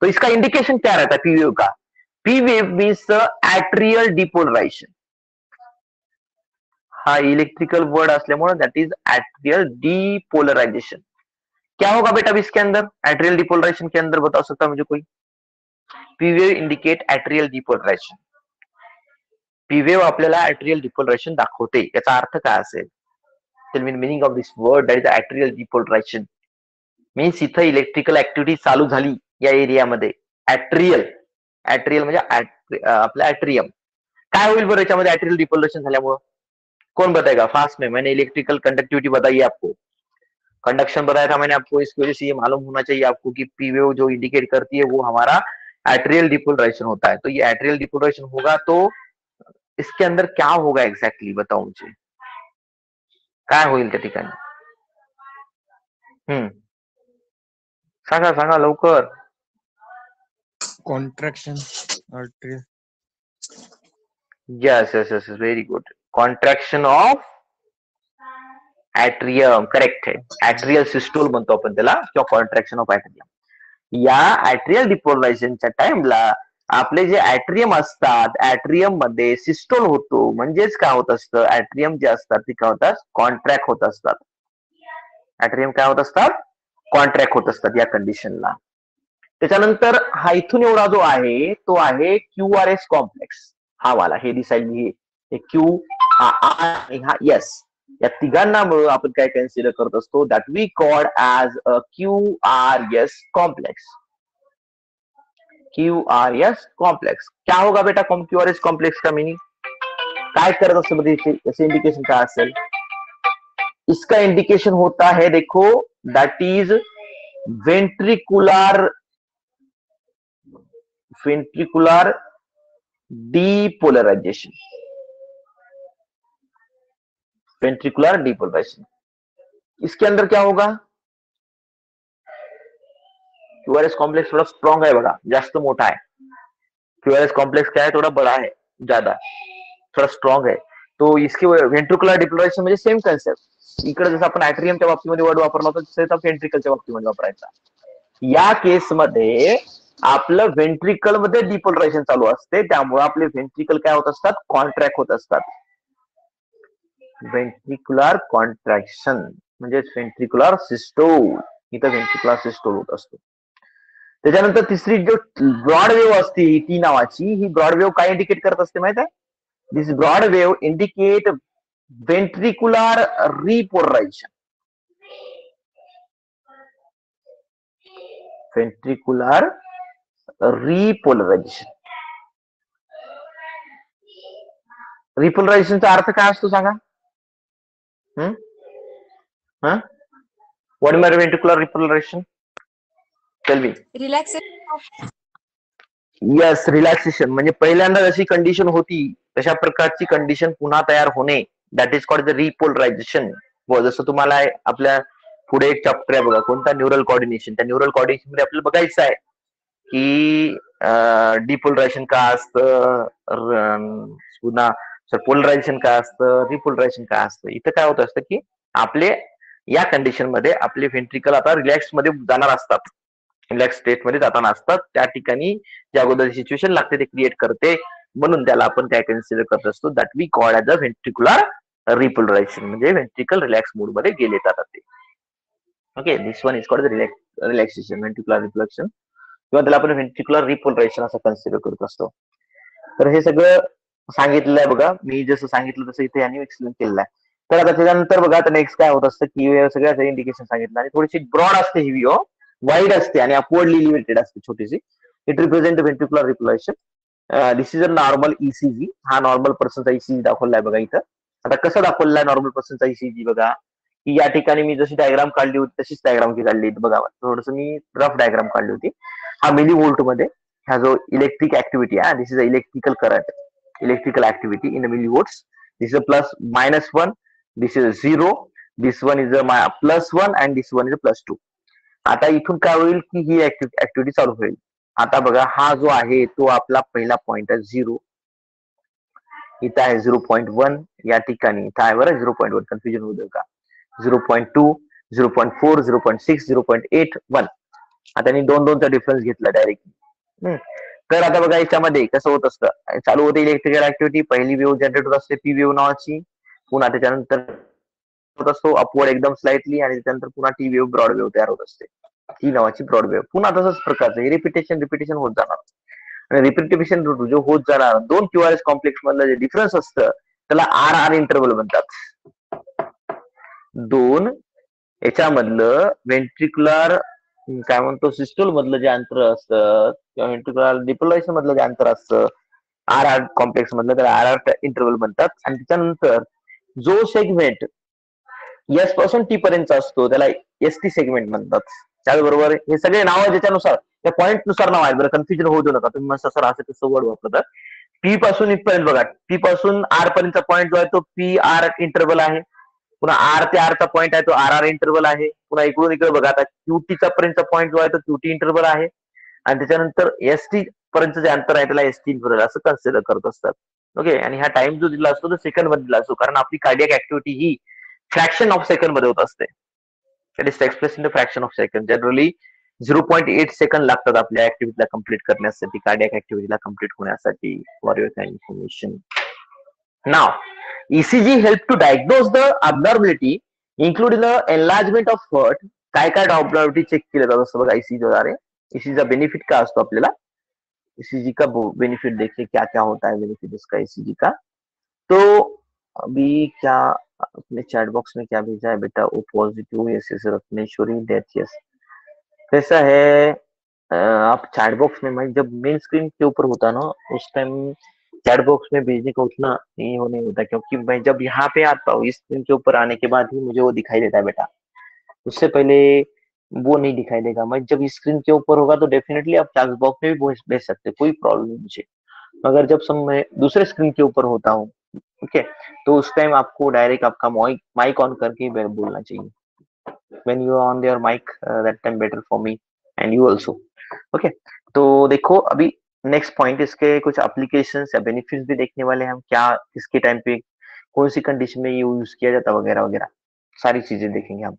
तो इसका इंडिकेशन क्या रहता है पी वेव का, P wave means atrial depolarisation. हा इलेक्ट्रिकल वर्ड असल्यामुळे दैट इज एट्रियल डिपोलराइजेशन। क्या होगा बेटा इसके अंदर, एट्रियल डिपोलराइजेशन के अंदर बता सकता मुझे कोई। P wave indicate atrial depolarisation. P wave आपल्याला एट्रियल डिपोलराइजेशन दाखवते, याचा अर्थ काय असेल। Tell me meaning of this word, that is atrial depolarisation. Means इथं इलेक्ट्रिकल ऍक्टिव्हिटी चालू झाली या एरियामध्ये। एट्रियल, एट्रियल म्हणजे आपला एट्रियम। काय होईल बरं याच्यामध्ये एट्रियल डिपोलराइजेशन झाल्यामुळं, कौन बताएगा फास्ट में। मैंने इलेक्ट्रिकल कंडक्टिविटी बताई आपको, कंडक्शन बताया था मैंने आपको। इसकी वजह से ये मालूम होना चाहिए आपको कि पी वेव जो इंडिकेट करती है वो हमारा एट्रियल डिपोलराइजेशन होता है। तो ये एट्रियल डिपोलराइजेशन होगा तो इसके अंदर क्या होगा एग्जैक्टली बताओ मुझे, काय होईल त्या ठिकाणी। सांगा सांगा लवकर। Contraction arterial. Yes yes yes, very good. Contraction of atrium, correct है। ऍट्रियल सिस्टोल म्हणतो आपण त्याला, किंवा कॉन्ट्रॅक्शन ऑफ ऍट्रियम। या ऍट्रियल डिपोलरायझेशनच्या टाइमला आपले जे ऍट्रियम असतात, ऍट्रियम मध्ये सिस्टोल होतो। म्हणजेच काय होत असतं, ऍट्रियम जे असतात ते काय होतात, कॉन्ट्रॅक्ट होत असतात। ऍट्रियम काय होत असतात, कॉन्ट्रॅक्ट होत असतात या कंडिशनला। त्याच्यानंतर हा इथून एवढा जो आहे तो आहे क्यूआरएस कॉम्प्लेक्स, हा वाला हे दिसायला हे क्यू, हा आर आणि हा एस, या तिघांना मिळून आपण काय कन्सिडर करत असतो, that we called as a QRS complex. QRS complex क्या होगा बेटा, क्यूआरएस कॉम्प्लेक्स का मीनिंग काय करत असतं मध्ये, याचं इंडिकेशन काय असेल। इसका इंडिकेशन होता है देखो, that is ventricular, ventricular depolarisation. Ventricular depolarisation, इसके अंदर क्या होगा, क्यूआरएस कॉम्प्लेक्स थोड़ा स्ट्रॉन्ग है बघा, जास्त मोठा है। क्यूआरएस कॉम्प्लेक्स क्या है, थोड़ा बड़ा है, ज्यादा थोड़ा स्ट्रॉन्ग है। तो इसके वेंट्रिकुलर डिपोलराइजेशन म्हणजे सेम कन्सेप्ट। इकडे जसं आपण ऍट्रियमच्या बाबतीमध्ये वर्ड वापरला होता, तसं वेंट्रिकलच्या बाबतीमध्ये वापरायचा। या केसमध्ये आपलं व्हेंट्रिकल मध्ये डिपोलरायझेशन चालू असते, त्यामुळे आपले व्हेंट्रिकल काय होत असतात, कॉन्ट्रॅक्ट होत असतात। व्हेंट्रिकुलर कॉन्ट्रॅक्शन म्हणजे व्हेंट्रिकुलर सिस्टोल, इथं व्हेंट्रिकुलर सिस्टोल होत असतो। त्याच्यानंतर तिसरी जो ब्रॉड वेव्ह असते टी नावाची, ही ब्रॉड वेव्ह काय इंडिकेट करत असते माहित आहे, this broad wave indicate ventricular repolarization. Ventricular repolarization. रिपोलरायझेशनचा अर्थ काय असतो सांगा? What is ventricular repolarization? Tell me. Relaxation of yes, relaxation. म्हणजे पहिल्यांदा जशी कंडिशन होती तशा प्रकारची कंडिशन पुन्हा तयार होणे, दॅट इज कॉल्ड द रिपोलरायझेशन. जसं तुम्हाला आपल्या पुढे एक चॅप्टर आहे बघा, कोणता? Neural coordination. त्या न्यूरल कोऑर्डिनेशन मध्ये आपल्याला बघायचं आहे की डिपोलरायझेशन काय असतं, पुन्हा पोलरायझेशन काय असतं, रिपोलरायझेशन काय असतं. इथं काय होत असतं की आपले या कंडिशन मध्ये आपले व्हेंट्रिकल आता रिलॅक्स मध्ये जाणार असतात, रिलॅक्स स्टेट मध्ये जाताना असतात. त्या ठिकाणी जे अगोदर सिच्युएशन लागते ते क्रिएट करते, म्हणून त्याला आपण काय कन्सिडर करत असतो, that we called as a ventricular repolarization. म्हणजे व्हेंट्रिकल रिलॅक्स मोड मध्ये गेले जातात ते. Okay, this one is called relaxation, ventricular reflection, किंवा त्याला आपण व्हेंट्रिक्युलर रिपोलरायझेशन असं कन्सिडर करत असतो. तर हे सगळं सांगितलेलं आहे बघा, मी जसं सांगितलं तसं इथे यांनी एक्सप्लेन केलेलं आहे. तर आता त्याच्यानंतर बघा आता नेक्स्ट काय होत असतं की सगळ्या इंडिकेशन सांगितलं, आणि थोडीशी ब्रॉड असते ही व्ह्यू, वाईड असते आणि अपवर्डली लिमिटेड असते छोटीशी. It represent ventricular repolarization. This is a normal ECG. हा नॉर्मल पर्सनचा ईसीजी दाखवलाय बघा इथं. आता कसं दाखवलेला आहे नॉर्मल पर्सनचा ईसीजी बघा, की या ठिकाणी मी जशी डायग्राम काढली होती तशीच डायग्राम काढली होती बघा. थोडस मी रफ डायग्राम काढली होती. हा मिली व्होल्ट मध्ये हा जो इलेक्ट्रिक ऍक्टिव्हिटी आहे, this is a electrical current, electrical activity in millivolts. This is a plus -1, this is 0, this one is a +1 and this one is a +2. आता इथून काय होईल की ही ऍक्टिव्हिटी चालू होईल. आता बघा हा जो आहे तो आपला पहिला पॉइंट आहे 0, इथं आहे 0.1, या ठिकाणी इथं आहे बरं 0.1, कन्फ्युजन होऊ का. 0.2, 0.4, 0.6, 0.8, 1. आता मी दोनचा डिफरन्स घेतला डायरेक्टली. तर आता बघा याच्यामध्ये कसं होत असतं, चालू होते इलेक्ट्रिकल ऍक्टिव्हिटी, पहिली वेव्ह जनरेट होत असते पी वेव्ह नावाची, पुन्हा त्याच्यानंतर होत असतो अपवर्ड एकदम स्लाइटली, आणि त्याच्यानंतर पुन्हा टी वेव्ह ब्रॉड वेव्ह तयार होत असते, टी नावाची ब्रॉड वेव्ह. पुन्हा तसंच प्रकारचं रिपिटेशन होत जाणार, आणि रिपिटेशन जो होत जाणार दोन क्यूआरएस कॉम्प्लेक्स मधलं जे डिफरन्स असतं त्याला आर आर इंटरव्हल म्हणतात. दोन याच्यामधलं व्हेंट्रिक्युलर काय म्हणतो सिस्टोल मधलं जे अंतर असतं, किंवा व्हेंट्रिक्युलर डिपोलरायझेशन मधलं जे अंतर असतं आर आर कॉम्प्लेक्स मधलं, त्याला आर आर इंटरव्हल म्हणतात. आणि त्याच्यानंतर जो सेगमेंट एस पासून टी पर्यंत असतो त्याला एस टी सेगमेंट म्हणतात. त्याचबरोबर हे सगळे नाव ज्याच्यानुसार त्या पॉईंट नुसार नाव आहेत बरं, कन्फ्युजन होऊ देऊ नका तुम्ही. मस्त सर असं कसं वर्ड वापरतात. पी पासून इथपर्यंत बघा, पी पासून आर पर्यंतचा पॉईंट जो आहे तो पी आर इंटरव्हल आहे. पुन्हा आर ते आर चा पॉईंट आहे तो आर आर इंटरव्हल आहे. पुन्हा इकडून इकडे बघा, आता क्यूटीचा पर्यंतचा पॉईंट जो आहे तो क्यूटी इंटरव्हल आहे. आणि त्याच्यानंतर एस टी पर्यंत जे अंतर आहे त्याला एस टी इंटरव्हल असं कन्सिडर करत असतात. ओके, आणि हा टाइम जो दिला असतो तो सेकंड मध्ये दिला असतो, कारण आपली cardiac activity he fraction of second मध्ये होत असते. It is express in the fraction of second. Generally 0.8 second लागतात आपल्या ऍक्टिव्हिटीला कम्प्लीट करण्यासाठी, कार्डियक ऍक्टिव्हिटीला कम्प्लीट होण्यासाठी. For your information. Now ECG help to diagnose the abnormality including the enlargement of heart. काय काय abnormality check केले जातात असं बघा ECG द्वारे. ECG चा बेनिफिट काय असतो आपल्याला, ECG का बेनिफिट देखिए क्या क्या होता है बेनिफिट इसका ECG का. तो अभी क्या अपने चैट बॉक्स में क्या भेजा है बेटा, O positive yes yes Ratneshwari date yes. कैसा है आप चैट बॉक्स में, मैं जब मेन स्क्रीन के ऊपर होता ना उस टाइम चैट बॉक्स में भेजने का उतना नहीं होने होता, क्योंकि मैं जब यहाँ पे आता हूँ इस स्क्रीन के ऊपर आने के बाद ही मुझे वो दिखाई देता है बेटा, उससे पहले वो नहीं दिखाई देगा. मैं जब इस स्क्रीन के ऊपर होगा तो डेफिनेटली आप चैट बॉक्स में भी भेज सकते, कोई प्रॉब्लम नहीं मुझे. मगर जब मैं दूसरे स्क्रीन के ऊपर होता हूँ, ओके, तो उस टाइम आपको डायरेक्ट आपका माइक ऑन करके बोलना चाहिए. when you are on your mic, that time better for me and you also. Okay, तो देखो अभी नेक्स्ट पॉइंट, इसके कुछ एप्लीकेशन या बेनिफिट्स भी देखने वाले हैं हम, क्या किसके टाइम पे कौन सी कंडिशन में यूज किया जाता वगैरह वगैरह सारी चीजें देखेंगे हम.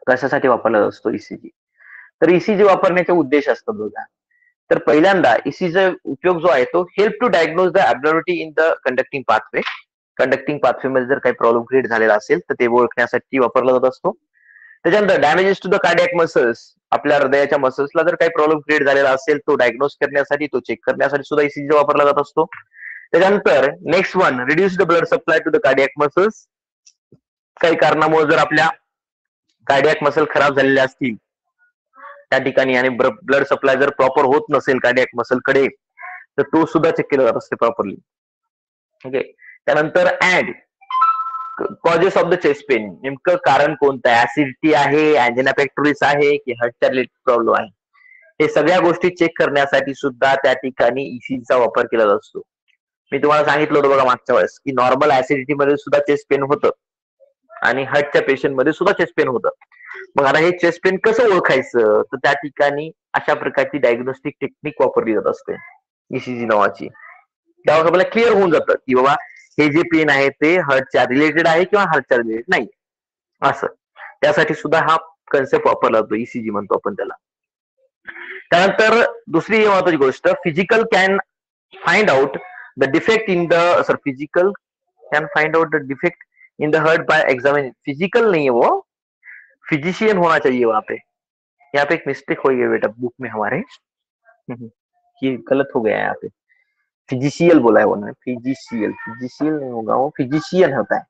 कशासाठी वापरला असतो ECG. तर ECG वापरण्याचे उद्देश असतात बघा. तर पहिल्यांदा ECG उपयोग जो आहे तो help to diagnose the abnormality in the conducting pathway. Conducting pathway मध्ये जर काही प्रॉब्लेम क्रिएट झालेला असेल तर ते ओळखण्यासाठी वापरला जात असतो. त्याच्यानंतर damages to the cardiac muscles, आपल्या हृदयाच्या मसल्सला जर काही प्रॉब्लेम क्रिएट झालेला असेल तो डायग्नोज करण्यासाठी, तो चेक करण्यासाठी सुद्धा ECG वापरला जात असतो. त्याच्यानंतर next one, reduce the blood supply to the cardiac muscles. काही कारणामुळे जर आपल्या कार्डियक मसल खराब झालेले असतील त्या ठिकाणी आणि ब्लड सप्लाय जर प्रॉपर होत नसेल कार्डियक मसल कडे, तर तो सुद्धा चेक केला जात असते प्रॉपरली. ओके. त्यानंतर add causes of the chest pain, नेमकं कारण कोणतं आहे, ऍसिडिटी आहे, अँजिना पेक्टोरिस आहे की हार्टच्या रिलेटेड प्रॉब्लेम आहे, हे सगळ्या गोष्टी चेक करण्यासाठी सुद्धा त्या ठिकाणी ईसीजीचा वापर केला जात असतो. मी तुम्हाला सांगितलं होतं बघा मागच्या वेळेस की नॉर्मल ऍसिडिटी मध्ये सुद्धा चेस्ट पेन होतं आणि हार्टच्या पेशंट मध्ये सुद्धा चेस्ट पेन होतं. मग आता हे चेस्ट पेन कसं ओळखायचं, तर त्या ठिकाणी अशा प्रकारची डायग्नोस्टिक टेक्निक वापरली जात असते ईसीजी नावाची. त्यावर आपल्याला क्लिअर होऊन जातं की बाबा हे जे पेन आहे ते हार्टच्या रिलेटेड आहे किंवा हार्टच्या रिलेटेड नाही असं. त्यासाठी सुद्धा हा कन्सेप्ट वापरला जातो, ईसीजी म्हणतो आपण त्याला. त्यानंतर दुसरी महत्वाची गोष्ट, physical can find out the defect in the physical can find out the defect in the heart bye examine. Physical नहीं है वो, फिजिशियन होना चाहिए वहां पे. यहाँ पे एक मिस्टेक हो गई है बेटा बुक में हमारे, ये गलत हो गया है यहाँ पे. फिजिशियल बोला है उन्होंने, फिजिशियल, फिजिशियल नहीं होगा वो, फिजिशियन होता है.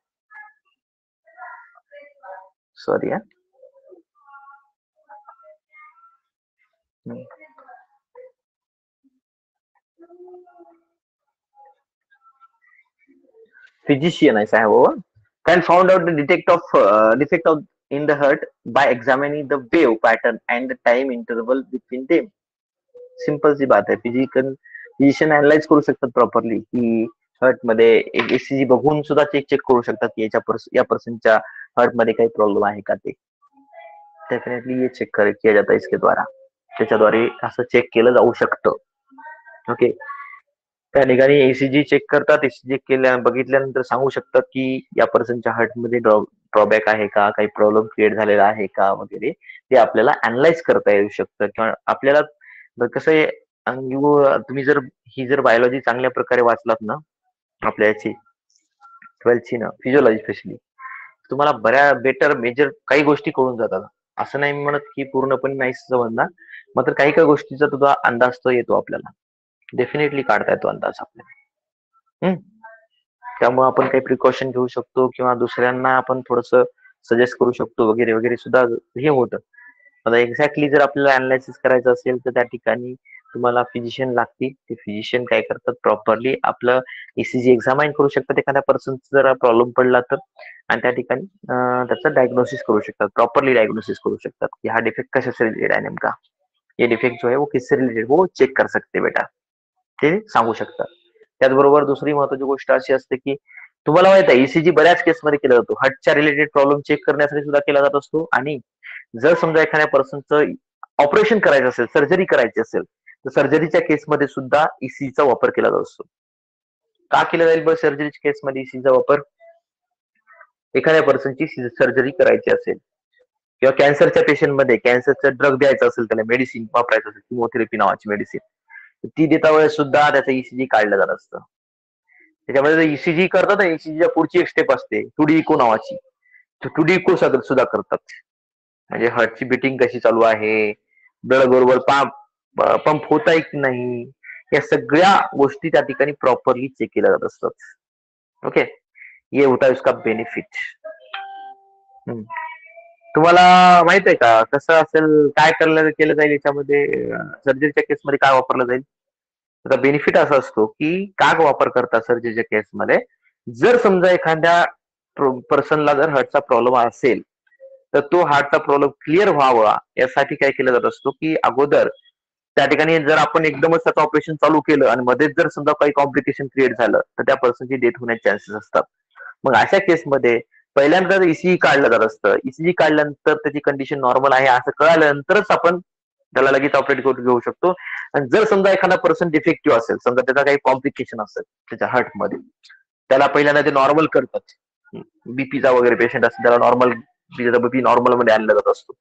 सॉरी है. फिजिशियन ऐसा है वो. Can found out the defect of in the heart by examining the wave pattern and the time interval between them. Simple सी बात आहे. फिजिशियन अनालाइज करू शकतात प्रॉपरली की हार्ट मध्ये ईसीजी बघून सुद्धा चेक करू शकतात की या पर्सनच्या हार्ट मध्ये काही प्रॉब्लेम आहे का ते. डेफिनेटली ये चेक किया जाता है इसके द्वारा. त्याच्याद्वारे असं चेक केलं जाऊ शकतं. ओके. त्या ठिकाणी ईसीजी चेक करतात, ईसीजी बघितल्यानंतर सांगू शकतात की या पर्सनच्या हार्टमध्ये ड्रॉबॅक आहे का, काही प्रॉब्लेम क्रिएट झालेला आहे का वगैरे, ते आपल्याला अनालाइज करता येऊ शकतं. किंवा आपल्याला कसं आहे, तुम्ही जर ही जर बायोलॉजी चांगल्या प्रकारे वाचलात ना आपल्या याची 12th ची ना, फिजिओलॉजी स्पेशली, तुम्हाला बऱ्या बेटर मेजर काही गोष्टी कळून जातात. असं नाही म्हणत की पूर्णपणे नाही समजणार, मात्र काही काही गोष्टीचा तुझा अंदाज तो येतो आपल्याला. डेफिनेटली काढता येतो अंदाज आपल्याला. त्यामुळे आपण काही प्रिकॉशन घेऊ शकतो किंवा दुसऱ्यांना आपण थोडस सजेस्ट करू शकतो वगैरे वगैरे सुद्धा हे होतं. आता एक्झॅक्टली जर आपल्याला अनालिसिस करायचं असेल तर त्या ठिकाणी तुम्हाला फिजिशियन लागतील. ते फिजिशियन काय करतात, प्रॉपरली आपलं ईसीजी एक्झामाइन करू शकतात एखाद्या पर्सनचा जर प्रॉब्लेम पडला तर, आणि त्या ठिकाणी त्याचं डायग्नोसिस करू शकतात, प्रॉपरली डायग्नोसिस करू शकतात की हा डिफेक्ट कशाशी रिलेटेड आहे नेमका, ये डिफेक्ट जो है वो किससे रिलेटेड, वो चेक कर सकते बेटा, ते सांगू शकतात. त्याचबरोबर दुसरी महत्वाची गोष्ट अशी असते की तुम्हाला माहित आहे ईसीजी बऱ्याच केसमध्ये केला जातो. हार्टच्या रिलेटेड प्रॉब्लेम चेक करण्यासाठी सुद्धा केला जात असतो. आणि जर समजा एखाद्या पर्सनचं ऑपरेशन करायचं असेल, सर्जरी करायची असेल, तर सर्जरीच्या केसमध्ये सुद्धा ईसीजीचा वापर केला जात असतो. का केला जाईल बरं सर्जरीच्या केसमध्ये ईसीजीचा वापर? एखाद्या पर्सनची सर्जरी करायची असेल किंवा कॅन्सरच्या पेशंटमध्ये कॅन्सरचा ड्रग द्यायचा असेल, त्याला मेडिसिन वापरायचं असेल, किमोथेरपी नावाची मेडिसिन, ती देता वेळेस सुद्धा त्याचं ईसीजी काढलं जात असतं. त्याच्यामध्ये ईसीजी करतात, ईसीजीच्या पुढची एक स्टेप असते टूडी इको नावाची. टूडी इको सुद्धा करतात, म्हणजे हार्टची बिटिंग कशी चालू आहे, ब्लड बरोबर पंप होत आहे की नाही, या सगळ्या गोष्टी त्या ठिकाणी प्रॉपरली चेक केल्या जात असतात. ओके. ये होता है उसका बेनिफिट. तुम्हाला माहित आहे का कसं असेल, काय केलं जाईल याच्यामध्ये, सर्जरीच्या केसमध्ये काय वापरलं जाईल? त्याचा बेनिफिट असा असतो की का वापर करतात सर्जरीच्या केसमध्ये, जर समजा एखाद्या पर्सनला जर हार्टचा प्रॉब्लेम असेल तर तो हार्टचा प्रॉब्लेम क्लिअर व्हावा यासाठी काय केलं जात असतो की अगोदर त्या ठिकाणी जर आपण एकदमच त्याचं ऑपरेशन चालू केलं आणि मध्येच जर समजा काही कॉम्प्लिकेशन क्रिएट झालं तर त्या पर्सनची डेथ होण्याचे चान्सेस असतात. मग अशा केसमध्ये पहिल्यांदा ईसीजी काढलं जात असतं. ईसीजी काढल्यानंतर त्याची कंडिशन नॉर्मल आहे असं कळाल्यानंतरच आपण त्याला लगेच ऑपरेट करून घेऊ शकतो. आणि जर समजा एखादा पर्सन डिफेक्टिव्ह असेल, समजा त्याचा काही कॉम्प्लिकेशन असेल त्याच्या हार्टमध्ये, त्याला पहिल्यांदा ते नॉर्मल करतात. बीपीचा वगैरे पेशंट असेल त्याला नॉर्मल, बीपी नॉर्मल मध्ये आणला जात असतो.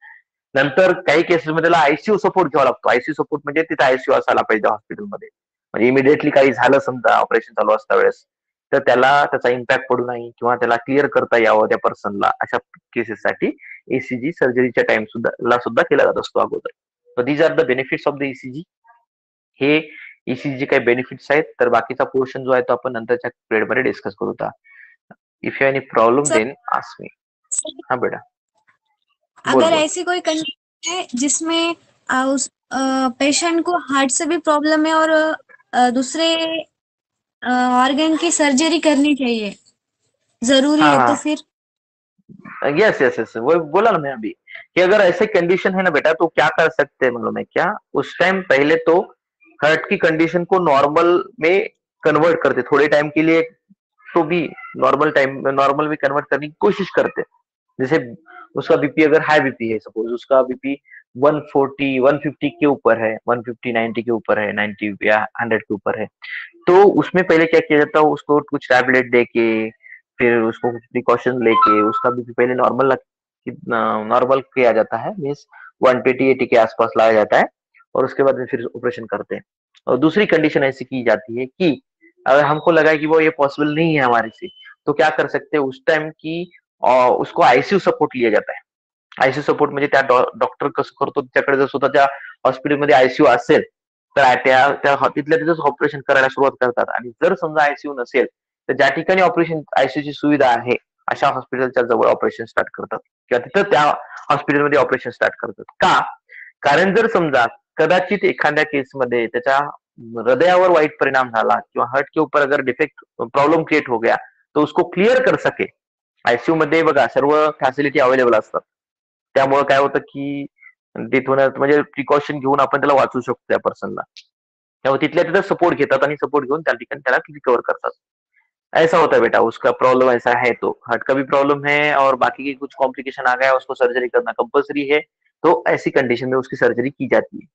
नंतर काही केसेसमध्ये त्याला आयसीयू सपोर्ट घ्यावा लागतो. आयसीयू सपोर्ट म्हणजे तिथे आयसीयू असायला पाहिजे हॉस्पिटलमध्ये, म्हणजे इमिडिएटली काही झालं समजा ऑपरेशन चालू असता वेळेस तर त्याला त्याचा इम्पॅक्ट पडू नये किंवा त्याला क्लिअर करता यावं त्या पर्सनला, अशा केसेससाठी ईसीजी सर्जरीच्या टाइम सुद्धा केला जात असतो अगोदर. These are the benefits of the ECG. हे ईसीजी काही बेनिफिट्स आहेत, तर बाकीचा पोर्शन जो आहे तो आपण नंतरच्या पिरियडमध्ये डिस्कस करू. If you any problem sir then ask me. हाँ बेटा, बोल अगर बोल. ऐसी कोई कंडीशन है जिसमें उस पेशेंट को हार्ट से भी प्रॉब्लम है और दूसरे ऑर्गन की सर्जरी करनी चाहिए, जरूरी हाँ है तो हाँ, फिर यस यस यस, वो बोला ना मैं अभी कि अगर ऐसे कंडीशन है ना बेटा, तो क्या कर सकते हैं मालूम है क्या, उस टाइम पहले तो हार्ट की कंडीशन को नॉर्मल में कन्वर्ट करते थोड़े टाइम के लिए, तो भी नॉर्मल में कन्वर्ट करने की कोशिश करते. जैसे उसका बीपी अगर हाई बीपी है, सपोज उसका बीपी 140 150 के ऊपर है, 150 90 के ऊपर है, 90 या 100 के ऊपर है, तो उसमें पहले क्या किया जाता है, उसको कुछ टैबलेट देके, फिर उसको कुछ प्रिकॉशन लेके उसका बीपी पहले नॉर्मल किया जाता है, मीन्स 120-80 के आसपास लाया जाता है, और उसके बाद में फिर ऑपरेशन करते हैं. और दूसरी कंडीशन ऐसी की जाती है कि अगर हमको लगा कि वो ये पॉसिबल नहीं है हमारे से, तो क्या कर सकते हैं उस टाइम की, उसको आयसीयू सपोर्ट लिया जाता है. आयसीयू सपोर्ट म्हणजे त्या डॉक्टर कसं करतो, त्याच्याकडे जर स्वतःच्या हॉस्पिटलमध्ये आयसीयू असेल, तर तिथल्या तिथंच ऑपरेशन करायला सुरुवात करतात. आणि जर समजा आयसीयू नसेल, तर ज्या ठिकाणी ऑपरेशन आयसीयूची सुविधा आहे, अशा हॉस्पिटलच्या जवळ ऑपरेशन स्टार्ट करतात, किंवा तिथं त्या हॉस्पिटलमध्ये ऑपरेशन स्टार्ट करतात. का? कारण जर समजा कदाचित एखाद्या केसमध्ये त्याच्या हृदयावर वाईट परिणाम झाला, किंवा हार्ट के ऊपर अगर डिफेक्ट प्रॉब्लम क्रिएट हो गया, तो उसको क्लियर कर सके. आयसीयू मध्ये बघा सर्व फॅसिलिटी अवेलेबल असतात. त्यामुळे काय होतं की तिथून म्हणजे प्रिकॉशन घेऊन आपण त्याला वाचू शकतो त्या पर्सनला. त्यामुळे तिथल्या तिथं सपोर्ट घेतात आणि सपोर्ट घेऊन त्या ठिकाणी त्याला रिकवर करतात. ऐसा होता है बेटा, उसका प्रॉब्लम ऐसा है, तो हार्ट का भी प्रॉब्लम है और बाकी की कुछ कॉम्प्लिकेशन आ गया, उसको सर्जरी करना कंपल्सरी है, तो ऐसी कंडीशन में उसकी सर्जरी की जाती है.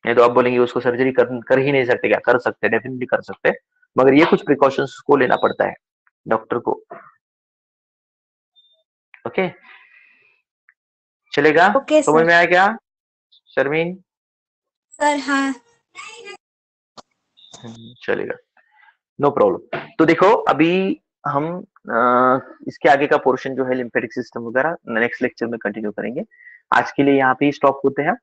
नहीं तो आप बोलेंगे उसको सर्जरी कर ही नहीं सकते, क्या कर सकते हैं, डेफिनेटली कर सकते हैं, मगर ये कुछ प्रिकॉशंस को लेना पड़ता है डॉक्टर को. ओके, चलेगा? ओके समझ सर. में आया क्या शर्मीन? सर हाँ. चलेगा, नो प्रॉब्लम. तो देखो अभी हम इसके आगे का पोर्शन जो है लिम्फेटिक सिस्टम वगैरह नेक्स्ट लेक्चर में कंटिन्यू करेंगे. आज के लिए यहाँ पे ही स्टॉप होते हैं.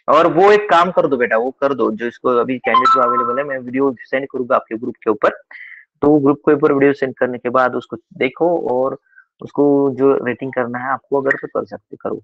और वो एक काम कर दो बेटा, वो कर दो जो इसको अभी कैंडिडेट जो अवेलेबल है, मैं वीडियो सेंड करूंगा आपके ग्रुप के ऊपर. तो ग्रुप के ऊपर वीडियो सेंड करने के बाद उसको देखो, और उसको जो रेटिंग करना है आपको अगर तो कर सकते करो.